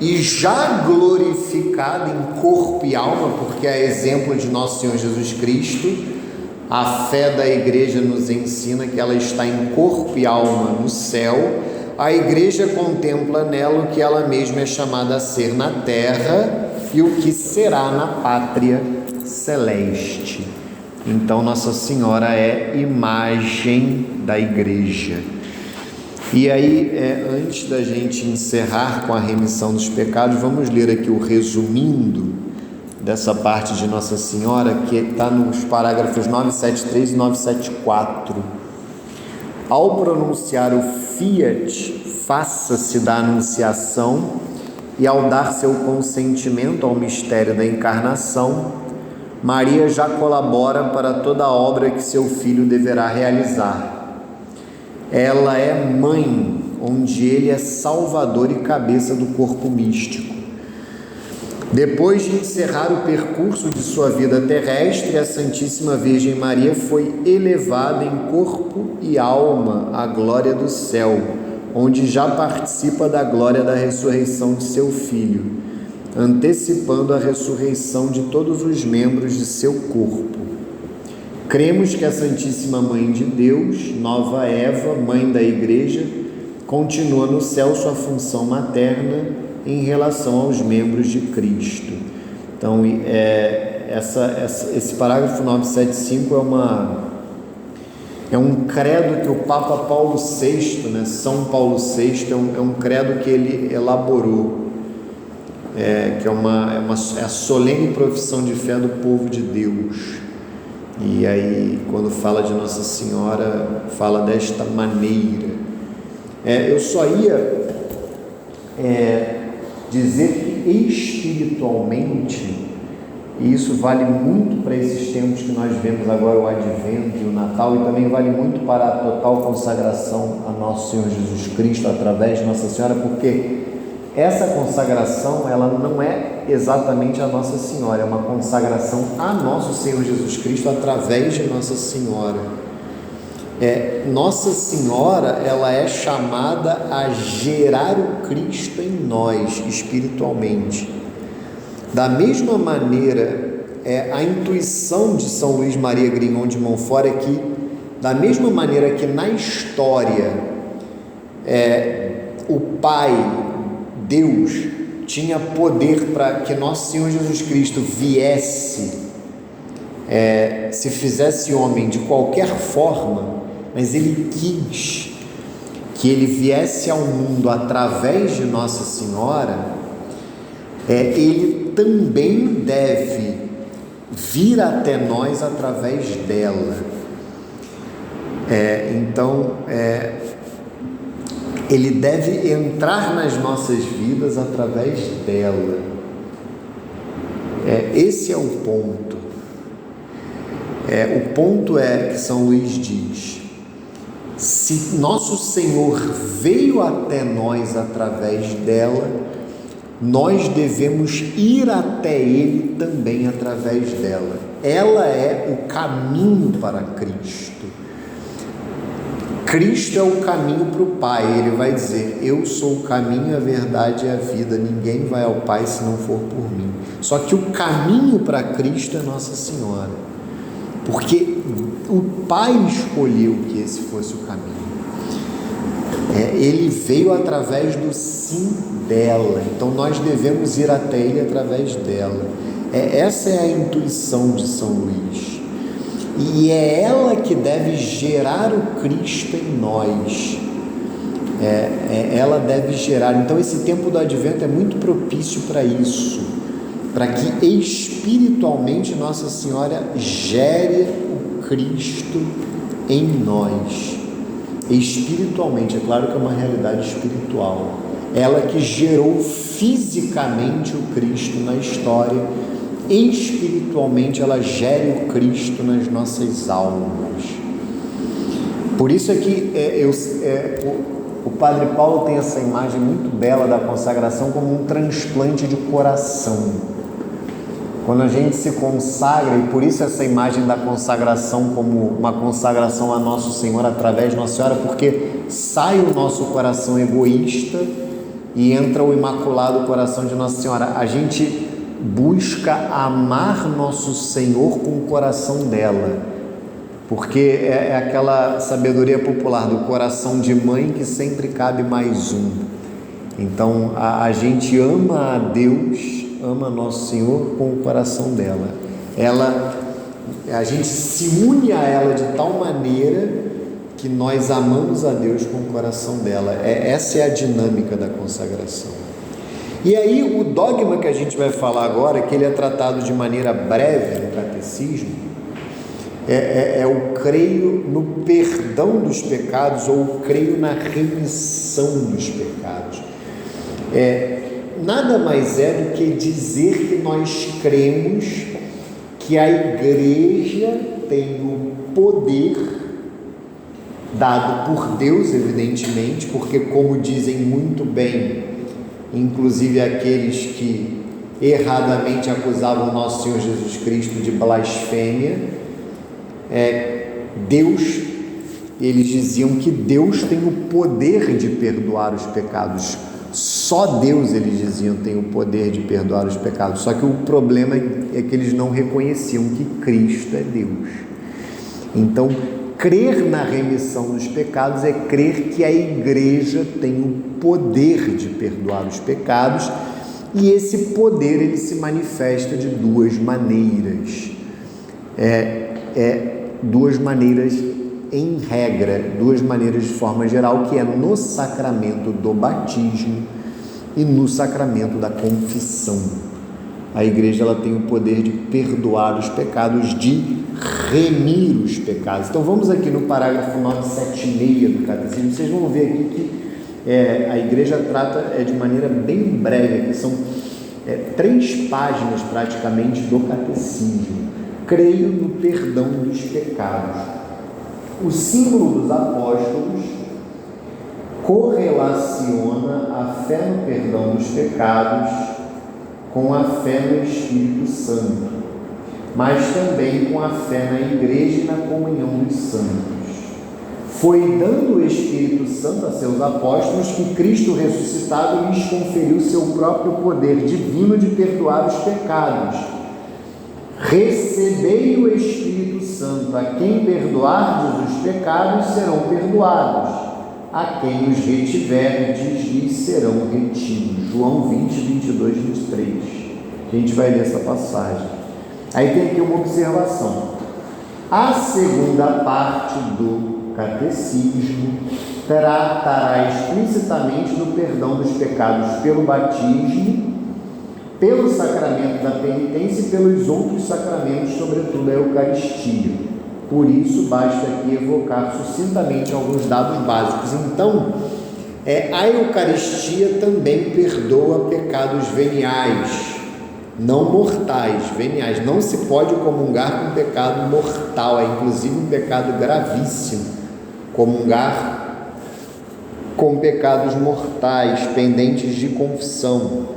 e já glorificada em corpo e alma, porque é exemplo de nosso Senhor Jesus Cristo, a fé da igreja nos ensina que ela está em corpo e alma no céu. A igreja contempla nela o que ela mesma é chamada a ser na terra e o que será na pátria celeste. Então, Nossa Senhora é imagem da igreja. E aí, antes da gente encerrar com a remissão dos pecados, vamos ler aqui o resumindo dessa parte de Nossa Senhora, que está nos parágrafos 973 e 974. Ao pronunciar o fiat, faça-se da anunciação, e ao dar seu consentimento ao mistério da encarnação, Maria já colabora para toda a obra que seu filho deverá realizar. Ela é mãe, onde ele é salvador e cabeça do corpo místico. Depois de encerrar o percurso de sua vida terrestre, a Santíssima Virgem Maria foi elevada em corpo e alma à glória do céu, onde já participa da glória da ressurreição de seu Filho. antecipando a ressurreição de todos os membros de seu corpo. Cremos que a Santíssima Mãe de Deus, nova Eva, mãe da Igreja, continua no céu sua função materna em relação aos membros de Cristo. Então, esse parágrafo 975 é um credo que o Papa Paulo VI, né, São Paulo VI, é um credo que ele elaborou, que é a solene profissão de fé do povo de Deus. E aí, quando fala de Nossa Senhora, fala desta maneira. Eu só ia dizer que espiritualmente, e isso vale muito para esses tempos que nós vemos agora, o Advento e o Natal, e também vale muito para a total consagração a Nosso Senhor Jesus Cristo através de Nossa Senhora, porque essa consagração, ela não é exatamente a Nossa Senhora, é uma consagração a Nosso Senhor Jesus Cristo através de Nossa Senhora. Nossa Senhora, ela é chamada a gerar o Cristo em nós, espiritualmente. Da mesma maneira, a intuição de São Luís Maria Grignon de Montfort é que, da mesma maneira que na história, o Pai, Deus, tinha poder para que Nosso Senhor Jesus Cristo viesse, se fizesse homem de qualquer forma, mas Ele quis que Ele viesse ao mundo através de Nossa Senhora. Ele também deve vir até nós através dela. Então, Ele deve entrar nas nossas vidas através dela. Esse é o ponto. O ponto é que São Luís diz: se Nosso Senhor veio até nós através dela, nós devemos ir até Ele também através dela. Ela é o caminho para Cristo. Cristo é o caminho para o Pai. Ele vai dizer: eu sou o caminho, a verdade e a vida, ninguém vai ao Pai se não for por mim. Só que o caminho para Cristo é Nossa Senhora, porque o Pai escolheu que esse fosse o caminho. Ele veio através do sim dela, então nós devemos ir até Ele através dela. Essa é a intuição de São Luís, e é ela que deve gerar o Cristo em nós. Ela deve gerar. Então esse tempo do Advento é muito propício para isso, para que espiritualmente Nossa Senhora gere o Cristo em nós. Espiritualmente, é claro que é uma realidade espiritual. Ela que gerou fisicamente o Cristo na história, espiritualmente ela gere o Cristo nas nossas almas. Por isso é que o Padre Paulo tem essa imagem muito bela da consagração como um transplante de coração. Quando a gente se consagra, e por isso essa imagem da consagração como uma consagração a Nosso Senhor através de Nossa Senhora, porque sai o nosso coração egoísta e entra o imaculado coração de Nossa Senhora. A gente busca amar Nosso Senhor com o coração dela, porque é aquela sabedoria popular do coração de mãe que sempre cabe mais um. Então a gente ama a Deus, ama Nosso Senhor com o coração dela. A gente se une a ela de tal maneira que nós amamos a Deus com o coração dela. Essa é a dinâmica da consagração. E aí o dogma que a gente vai falar agora, que ele é tratado de maneira breve no catecismo, eu creio no perdão dos pecados, ou creio na remissão dos pecados. Nada mais é do que dizer que nós cremos que a Igreja tem o poder dado por Deus, evidentemente, porque, como dizem muito bem, inclusive aqueles que erradamente acusavam Nosso Senhor Jesus Cristo de blasfêmia, Deus, eles diziam que Deus tem o poder de perdoar os pecados. Só Deus, eles diziam, tem o poder de perdoar os pecados. Só que o problema é que eles não reconheciam que Cristo é Deus. Então, crer na remissão dos pecados é crer que a igreja tem o poder de perdoar os pecados, e esse poder ele se manifesta de duas maneiras. Duas maneiras em regra, duas maneiras de forma geral, que é no sacramento do batismo e no sacramento da confissão. A igreja ela tem o poder de perdoar os pecados, de remir os pecados. Então vamos aqui no parágrafo 976 do Catecismo. Vocês vão ver aqui que a igreja trata de maneira bem breve, que são 3 páginas praticamente do Catecismo. Creio no perdão dos pecados. O símbolo dos apóstolos correlaciona a fé no perdão dos pecados com a fé no Espírito Santo, mas também com a fé na Igreja e na comunhão dos santos. Foi dando o Espírito Santo a seus apóstolos que Cristo ressuscitado lhes conferiu seu próprio poder divino de perdoar os pecados. Recebei o Espírito Santo, a quem perdoardes os pecados serão perdoados, a quem os retiverdes lhes serão retidos. João 20, 22, 23. A gente vai ler essa passagem. Aí tem aqui uma observação. A segunda parte do Catecismo tratará explicitamente do perdão dos pecados pelo batismo, pelo sacramento da penitência e pelos outros sacramentos, sobretudo a Eucaristia. Por isso, basta aqui evocar sucintamente alguns dados básicos. Então, a Eucaristia também perdoa pecados veniais, não mortais, veniais. Não se pode comungar com pecado mortal, é inclusive um pecado gravíssimo comungar com pecados mortais, pendentes de confissão.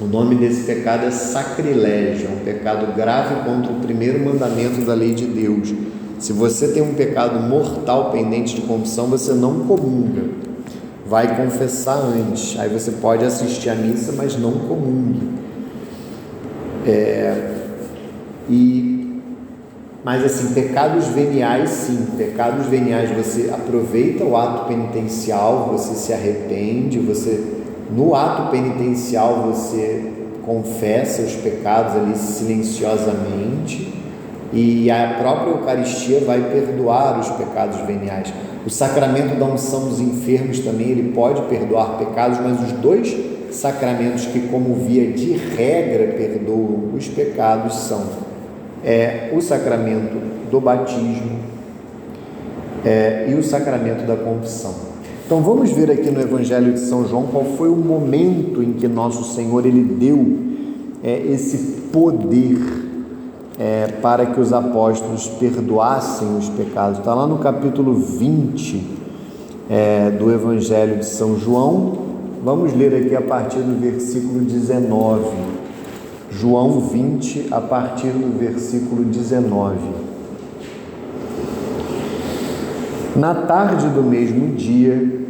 O nome desse pecado é sacrilégio, é um pecado grave contra o primeiro mandamento da lei de Deus. Se você tem um pecado mortal pendente de confissão, você não comunga, vai confessar antes, aí você pode assistir à missa, mas não comungue. Mas assim, pecados veniais, sim, pecados veniais, você aproveita o ato penitencial, você se arrepende, no ato penitencial você confessa os pecados ali silenciosamente, e a própria Eucaristia vai perdoar os pecados veniais. O sacramento da unção dos enfermos também, ele pode perdoar pecados, mas os 2 sacramentos que, como via de regra, perdoam os pecados são o sacramento do batismo e o sacramento da confissão. Então vamos ver aqui no Evangelho de São João qual foi o momento em que Nosso Senhor ele deu esse poder para que os apóstolos perdoassem os pecados. Está lá no capítulo 20 do Evangelho de São João. Vamos ler aqui a partir do versículo 19. João 20, a partir do versículo 19. Na tarde do mesmo dia,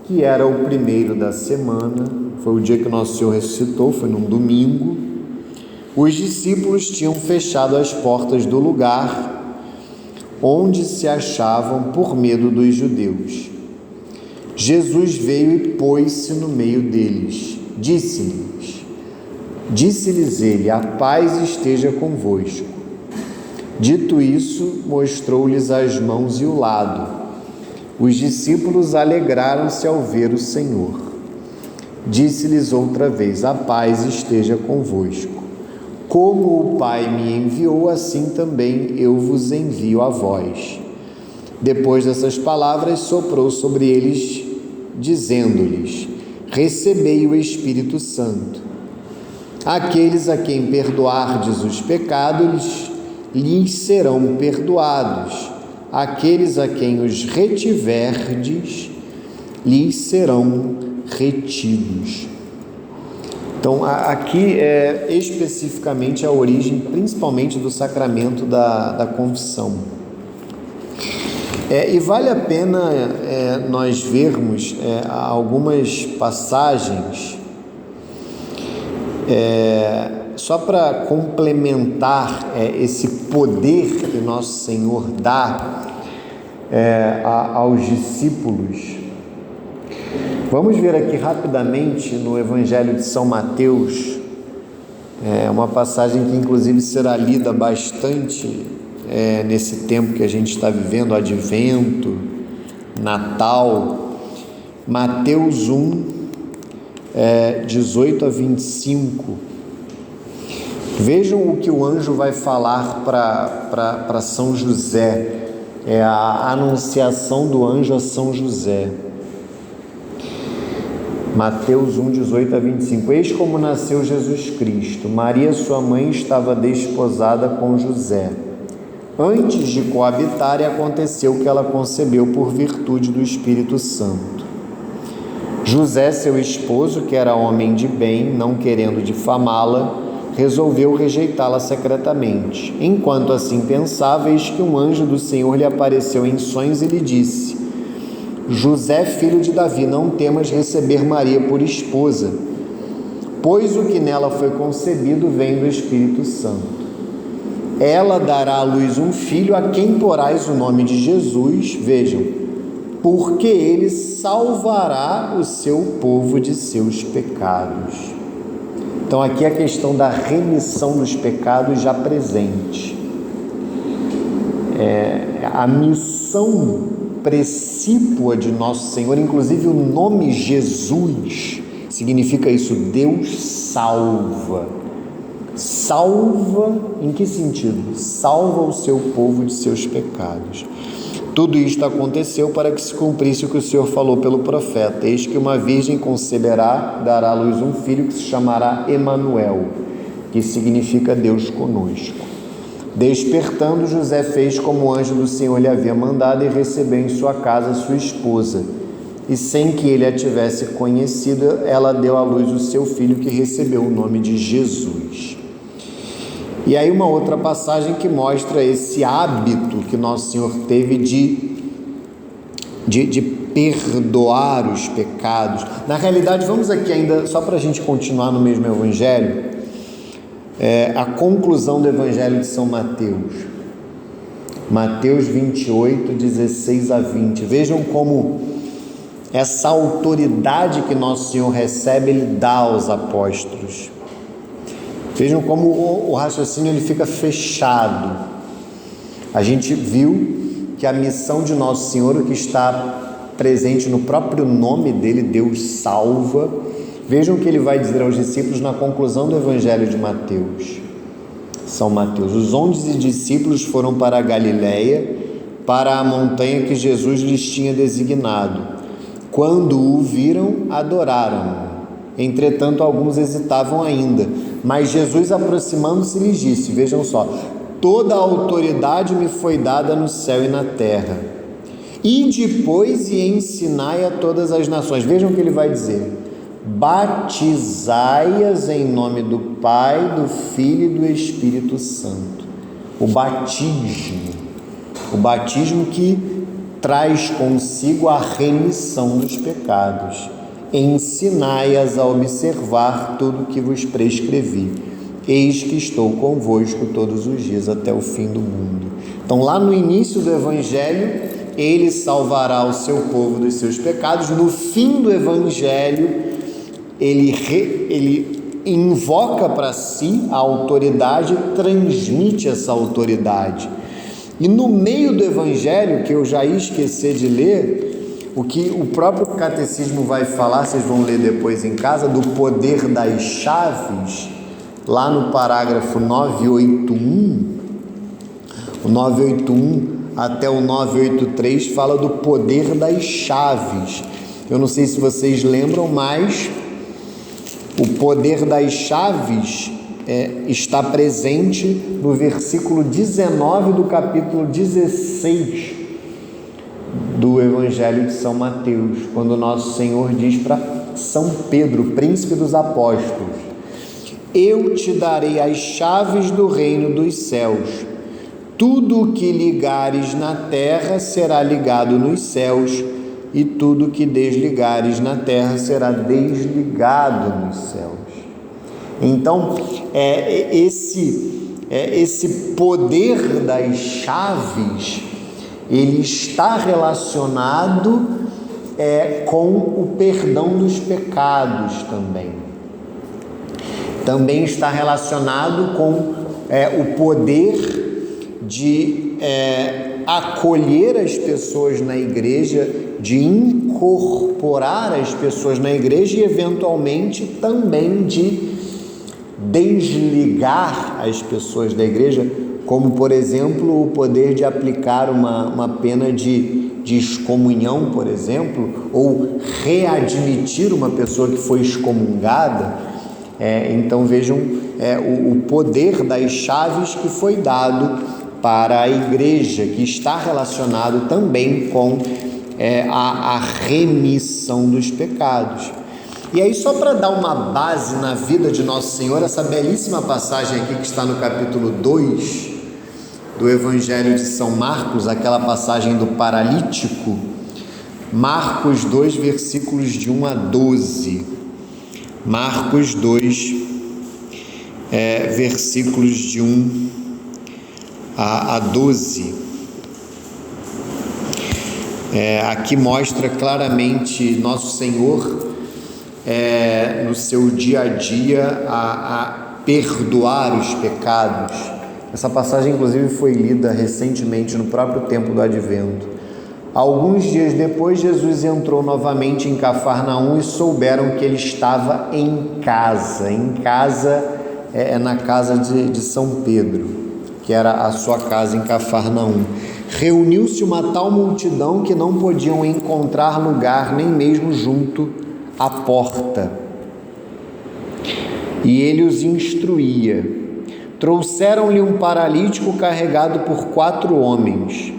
que era o primeiro da semana, foi o dia que Nosso Senhor ressuscitou, foi num domingo, os discípulos tinham fechado as portas do lugar onde se achavam por medo dos judeus. Jesus veio e pôs-se no meio deles. Disse-lhes ele: a paz esteja convosco. Dito isso, mostrou-lhes as mãos e o lado. Os discípulos alegraram-se ao ver o Senhor. Disse-lhes outra vez: a paz esteja convosco. Como o Pai me enviou, assim também eu vos envio a vós. Depois dessas palavras, soprou sobre eles, dizendo-lhes: recebei o Espírito Santo. Aqueles a quem perdoardes os pecados, lhes serão perdoados. Aqueles a quem os retiverdes, lhes serão retidos. Então, aqui é especificamente a origem, principalmente do sacramento da confissão. E vale a pena nós vermos algumas passagens só para complementar esse poder que nosso Senhor dá aos discípulos. Vamos ver aqui rapidamente no Evangelho de São Mateus, uma passagem que inclusive será lida bastante nesse tempo que a gente está vivendo, Advento, Natal. Mateus 1, 18 a 25. Vejam o que o anjo vai falar para São José, a anunciação do anjo a São José. Mateus 1, 18 a 25. Eis como nasceu Jesus Cristo. Maria, sua mãe, estava desposada com José. Antes de coabitarem, aconteceu que ela concebeu por virtude do Espírito Santo. José, seu esposo, que era homem de bem, não querendo difamá-la, resolveu rejeitá-la secretamente. Enquanto assim pensava, eis que um anjo do Senhor lhe apareceu em sonhos e lhe disse: José, filho de Davi, não temas receber Maria por esposa, pois o que nela foi concebido vem do Espírito Santo. Ela dará à luz um filho, a quem porás o nome de Jesus, vejam, porque ele salvará o seu povo de seus pecados. Então aqui a questão da remissão dos pecados já presente. A missão precípua de nosso Senhor, inclusive o nome Jesus, significa isso, Deus salva. Salva, em que sentido? Salva o seu povo de seus pecados. Tudo isto aconteceu para que se cumprisse o que o Senhor falou pelo profeta: eis que uma virgem conceberá, dará à luz um filho que se chamará Emanuel, que significa Deus conosco. Despertando, José fez como o anjo do Senhor lhe havia mandado e recebeu em sua casa sua esposa. E sem que ele a tivesse conhecido, ela deu à luz o seu filho, que recebeu o nome de Jesus. E aí uma outra passagem que mostra esse hábito que nosso Senhor teve de perdoar os pecados. Na realidade, vamos aqui ainda, só para a gente continuar no mesmo Evangelho, a conclusão do Evangelho de São Mateus. Mateus 28, 16 a 20. Vejam como essa autoridade que nosso Senhor recebe, Ele dá aos apóstolos. Vejam como o raciocínio ele fica fechado. A gente viu que a missão de nosso Senhor, o que está presente no próprio nome dele, Deus salva. Vejam o que ele vai dizer aos discípulos na conclusão do Evangelho de Mateus. São Mateus: os 11 discípulos foram para a Galiléia, para a montanha que Jesus lhes tinha designado. Quando o viram, adoraram-no. Entretanto, alguns hesitavam ainda. Mas Jesus, aproximando-se, lhes disse: vejam só, toda a autoridade me foi dada no céu e na terra. Ide, pois, e ensinai a todas as nações. Vejam o que ele vai dizer: batizai-as em nome do Pai, do Filho e do Espírito Santo. O batismo que traz consigo a remissão dos pecados. Ensinai-as a observar tudo o que vos prescrevi. Eis que estou convosco todos os dias até o fim do mundo. Então, lá no início do Evangelho, ele salvará o seu povo dos seus pecados. No fim do Evangelho, ele invoca para si a autoridade e transmite essa autoridade. E no meio do Evangelho, que eu já ia esquecer de ler, o que o próprio catecismo vai falar, vocês vão ler depois em casa, do poder das chaves, lá no parágrafo 981, o 981 até o 983 fala do poder das chaves. Eu não sei se vocês lembram, mas o poder das chaves está presente no versículo 19 do capítulo 16 do Evangelho de São Mateus, quando nosso Senhor diz para São Pedro, príncipe dos apóstolos: eu te darei as chaves do reino dos céus. Tudo o que ligares na terra será ligado nos céus, e tudo o que desligares na terra será desligado nos céus. Então, esse poder das chaves, ele está relacionado com o perdão dos pecados também. Também está relacionado com o poder de acolher as pessoas na igreja, de incorporar as pessoas na igreja e, eventualmente, também de desligar as pessoas da igreja, como, por exemplo, o poder de aplicar uma pena de excomunhão, por exemplo, ou readmitir uma pessoa que foi excomungada. Então vejam o poder das chaves que foi dado para a igreja, que está relacionado também com a remissão dos pecados. E aí, só para dar uma base na vida de Nosso Senhor, essa belíssima passagem aqui que está no capítulo 2 do Evangelho de São Marcos, aquela passagem do paralítico, Marcos 2, versículos de 1 a 12. Marcos 2, versículos de 1 a 12. Aqui mostra claramente Nosso Senhor no seu dia a dia a perdoar os pecados. Essa passagem, inclusive, foi lida recentemente no próprio tempo do Advento. Alguns dias depois, Jesus entrou novamente em Cafarnaum e souberam que ele estava em casa. Em casa na casa de São Pedro, que era a sua casa em Cafarnaum. Reuniu-se uma tal multidão que não podiam encontrar lugar nem mesmo junto à porta. E ele os instruía. Trouxeram-lhe um paralítico carregado por 4 homens.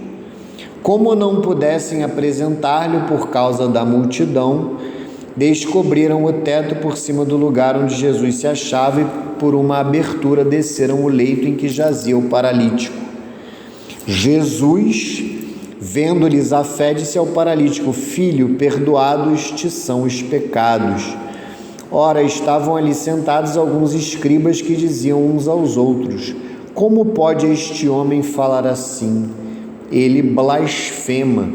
Como não pudessem apresentar-lhe por causa da multidão, descobriram o teto por cima do lugar onde Jesus se achava e por uma abertura desceram o leito em que jazia o paralítico. Jesus, vendo-lhes a fé, disse ao paralítico: Filho, perdoados te são os pecados. Ora, estavam ali sentados alguns escribas que diziam uns aos outros: Como pode este homem falar assim? Ele blasfema.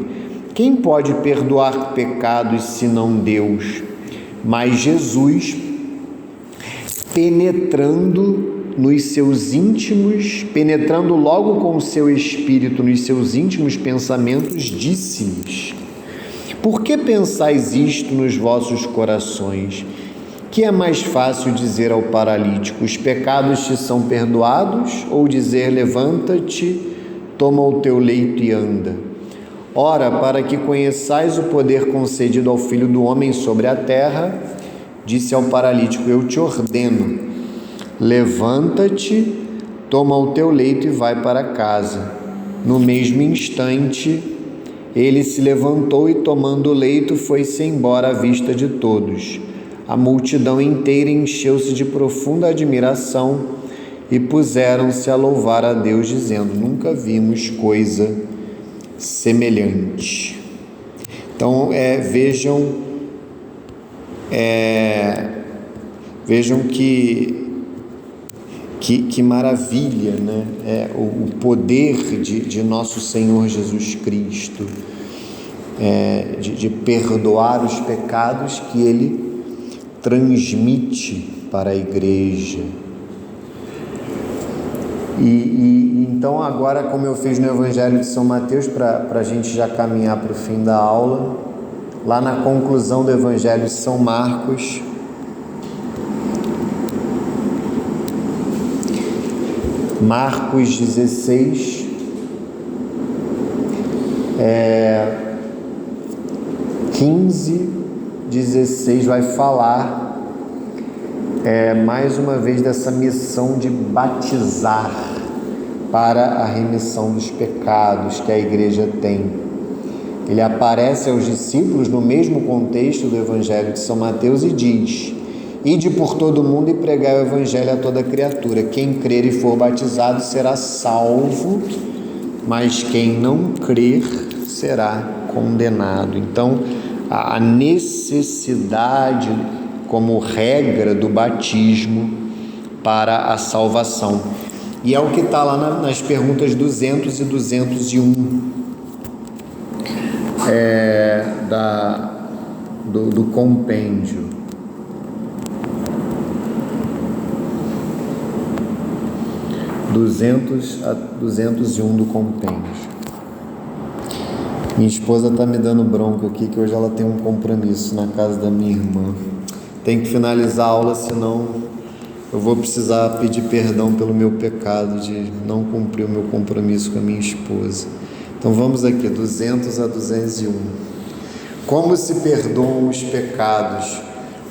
Quem pode perdoar pecados senão Deus? Mas Jesus, penetrando logo com o seu espírito nos seus íntimos pensamentos, disse-lhes: Por que pensais isto nos vossos corações? Que é mais fácil dizer ao paralítico: os pecados te são perdoados, ou dizer: levanta-te, toma o teu leito e anda? Ora, para que conheçais o poder concedido ao Filho do Homem sobre a terra, disse ao paralítico: eu te ordeno, levanta-te, toma o teu leito e vai para casa. No mesmo instante, ele se levantou e, tomando o leito, foi-se embora à vista de todos. A multidão inteira encheu-se de profunda admiração e puseram-se a louvar a Deus, dizendo: nunca vimos coisa semelhante. Então, vejam que maravilha, né? O poder de nosso Senhor Jesus Cristo, de perdoar os pecados que Ele transmite para a igreja. E então agora, como eu fiz no Evangelho de São Mateus, para a gente já caminhar para o fim da aula, lá na conclusão do Evangelho de São Marcos, Marcos 16, 15, 16 vai falar mais uma vez dessa missão de batizar para a remissão dos pecados que a igreja tem. Ele aparece aos discípulos no mesmo contexto do Evangelho de São Mateus e diz: ide por todo o mundo e pregai o Evangelho a toda criatura. Quem crer e for batizado será salvo, mas quem não crer será condenado. Então, a necessidade como regra do batismo para a salvação. E é o que está lá nas perguntas 200 e 201 do compêndio. (200 a 201 do compêndio). Minha esposa está me dando bronca aqui, que hoje ela tem um compromisso na casa da minha irmã. Tem que finalizar a aula, senão eu vou precisar pedir perdão pelo meu pecado de não cumprir o meu compromisso com a minha esposa. Então vamos aqui, 200 a 201. Como se perdoam os pecados?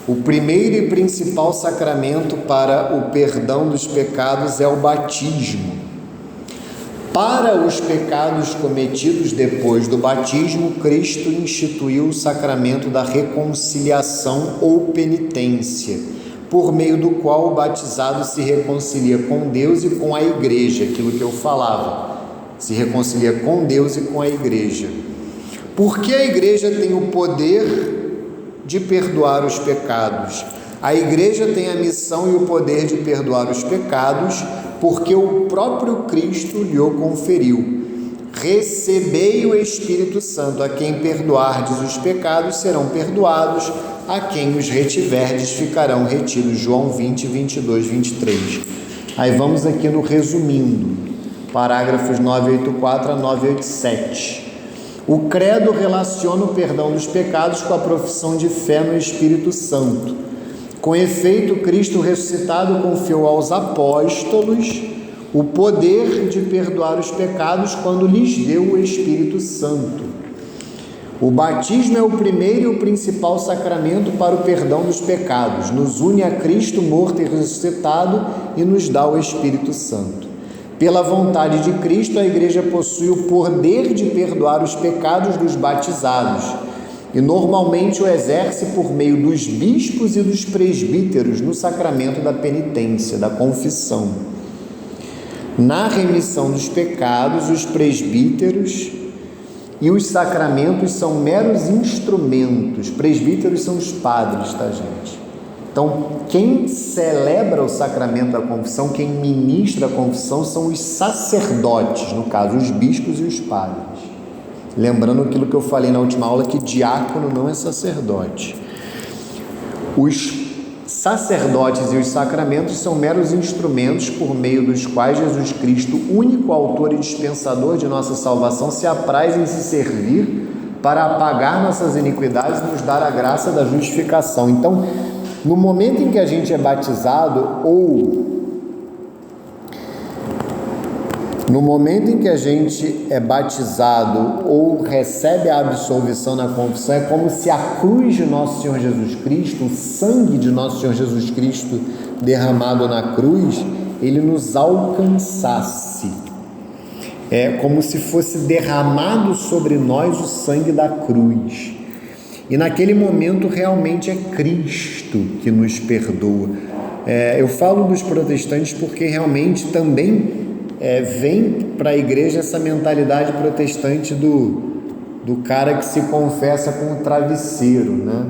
O primeiro e principal sacramento para o perdão dos pecados é o batismo. Para os pecados cometidos depois do batismo, Cristo instituiu o sacramento da reconciliação ou penitência, por meio do qual o batizado se reconcilia com Deus e com a igreja, aquilo que eu falava, se reconcilia com Deus e com a igreja. Porque a igreja tem o poder de perdoar os pecados. A igreja tem a missão e o poder de perdoar os pecados, porque o próprio Cristo lhe o conferiu. Recebei o Espírito Santo, a quem perdoardes os pecados serão perdoados, a quem os retiverdes ficarão retidos. João 20, 22, 23. Aí vamos aqui no resumindo, parágrafos 984 a 987. O credo relaciona o perdão dos pecados com a profissão de fé no Espírito Santo. Com efeito, Cristo ressuscitado confiou aos apóstolos o poder de perdoar os pecados quando lhes deu o Espírito Santo. O batismo é o primeiro e o principal sacramento para o perdão dos pecados. Nos une a Cristo morto e ressuscitado e nos dá o Espírito Santo. Pela vontade de Cristo, a igreja possui o poder de perdoar os pecados dos batizados e normalmente o exerce por meio dos bispos e dos presbíteros no sacramento da penitência, da confissão. Na remissão dos pecados, os presbíteros e os sacramentos são meros instrumentos. Presbíteros são os padres, tá, gente? Então, quem celebra o sacramento da confissão, quem ministra a confissão são os sacerdotes, no caso, os bispos e os padres. Lembrando aquilo que eu falei na última aula, que diácono não é sacerdote. Os sacerdotes e os sacramentos são meros instrumentos por meio dos quais Jesus Cristo, único autor e dispensador de nossa salvação, se apraz em se servir para apagar nossas iniquidades e nos dar a graça da justificação. Então, no momento em que a gente é batizado ou recebe a absolvição na confissão, é como se a cruz de nosso Senhor Jesus Cristo, o sangue de nosso Senhor Jesus Cristo derramado na cruz, ele nos alcançasse. É como se fosse derramado sobre nós o sangue da cruz. E naquele momento realmente é Cristo que nos perdoa. Eu falo dos protestantes porque realmente também vem para a igreja essa mentalidade protestante do cara que se confessa com o travesseiro, né?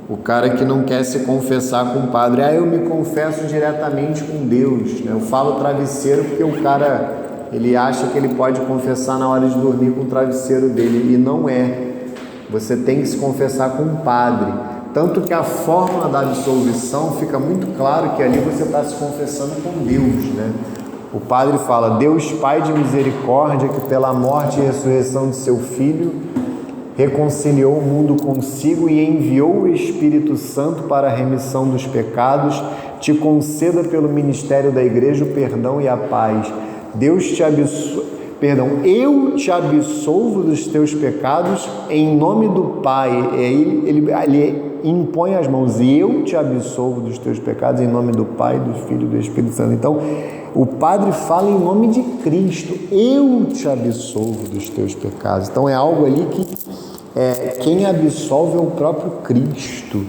O cara que não quer se confessar com o padre. Eu me confesso diretamente com Deus, né? Eu falo travesseiro porque o cara, ele acha que ele pode confessar na hora de dormir com o travesseiro dele, e não é. Você tem que se confessar com o padre. Tanto que a fórmula da absolvição fica muito claro que ali você está se confessando com Deus, né? O padre fala: Deus Pai de misericórdia, que pela morte e ressurreição de seu Filho reconciliou o mundo consigo e enviou o Espírito Santo para a remissão dos pecados, te conceda pelo ministério da igreja o perdão e a paz. Eu te absolvo dos teus pecados em nome do Pai. Ele impõe as mãos, e eu te absolvo dos teus pecados em nome do Pai, do Filho e do Espírito Santo. Então, o padre fala em nome de Cristo: eu te absolvo dos teus pecados. Então, é algo ali que quem absolve é o próprio Cristo.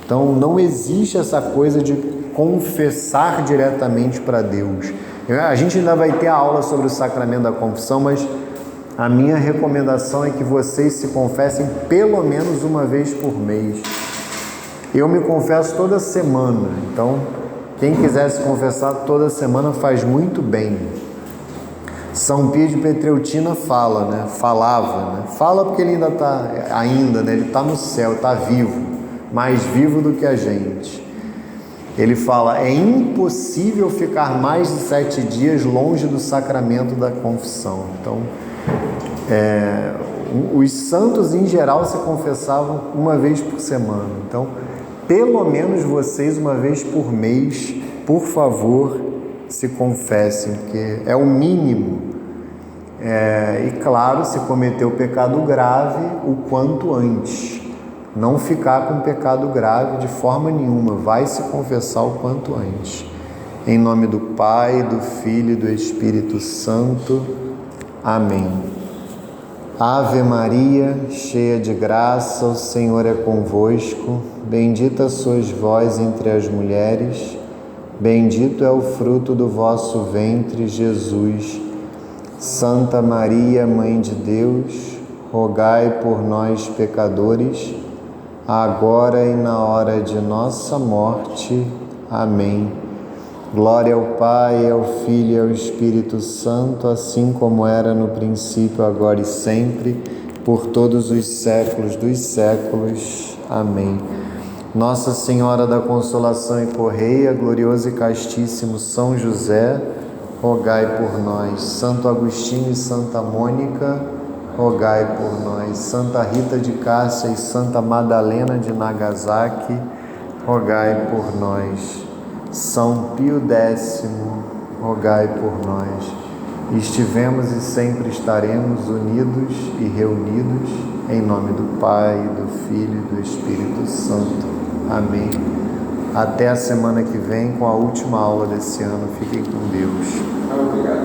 Então, não existe essa coisa de confessar diretamente para Deus. A gente ainda vai ter a aula sobre o sacramento da confissão, mas a minha recomendação é que vocês se confessem pelo menos uma vez por mês. Eu me confesso toda semana, então quem quiser se confessar toda semana faz muito bem. São Pio de Petreutina fala, né? Falava, né? Fala porque ele né? Ele está no céu, está vivo, mais vivo do que a gente. Ele fala, é impossível ficar mais de 7 dias longe do sacramento da confissão. Então, os santos em geral se confessavam uma vez por semana. Então, pelo menos vocês uma vez por mês, por favor, se confessem, porque é o mínimo. E claro, se cometeu pecado grave, o quanto antes. Não ficar com pecado grave de forma nenhuma, vai se confessar o quanto antes. Em nome do Pai, do Filho e do Espírito Santo. Amém. Ave Maria, cheia de graça, o Senhor é convosco. Bendita sois vós entre as mulheres, bendito é o fruto do vosso ventre, Jesus. Santa Maria, Mãe de Deus, rogai por nós, pecadores, agora e na hora de nossa morte. Amém. Glória ao Pai, ao Filho e ao Espírito Santo, assim como era no princípio, agora e sempre, por todos os séculos dos séculos. Amém. Nossa Senhora da Consolação e Correia, glorioso e castíssimo São José, rogai por nós. Santo Agostinho e Santa Mônica, rogai por nós. Santa Rita de Cássia e Santa Madalena de Nagasaki, rogai por nós. São Pio X, rogai por nós. Estivemos e sempre estaremos unidos e reunidos em nome do Pai, do Filho e do Espírito Santo. Amém. Até a semana que vem com a última aula desse ano. Fiquem com Deus. Obrigado.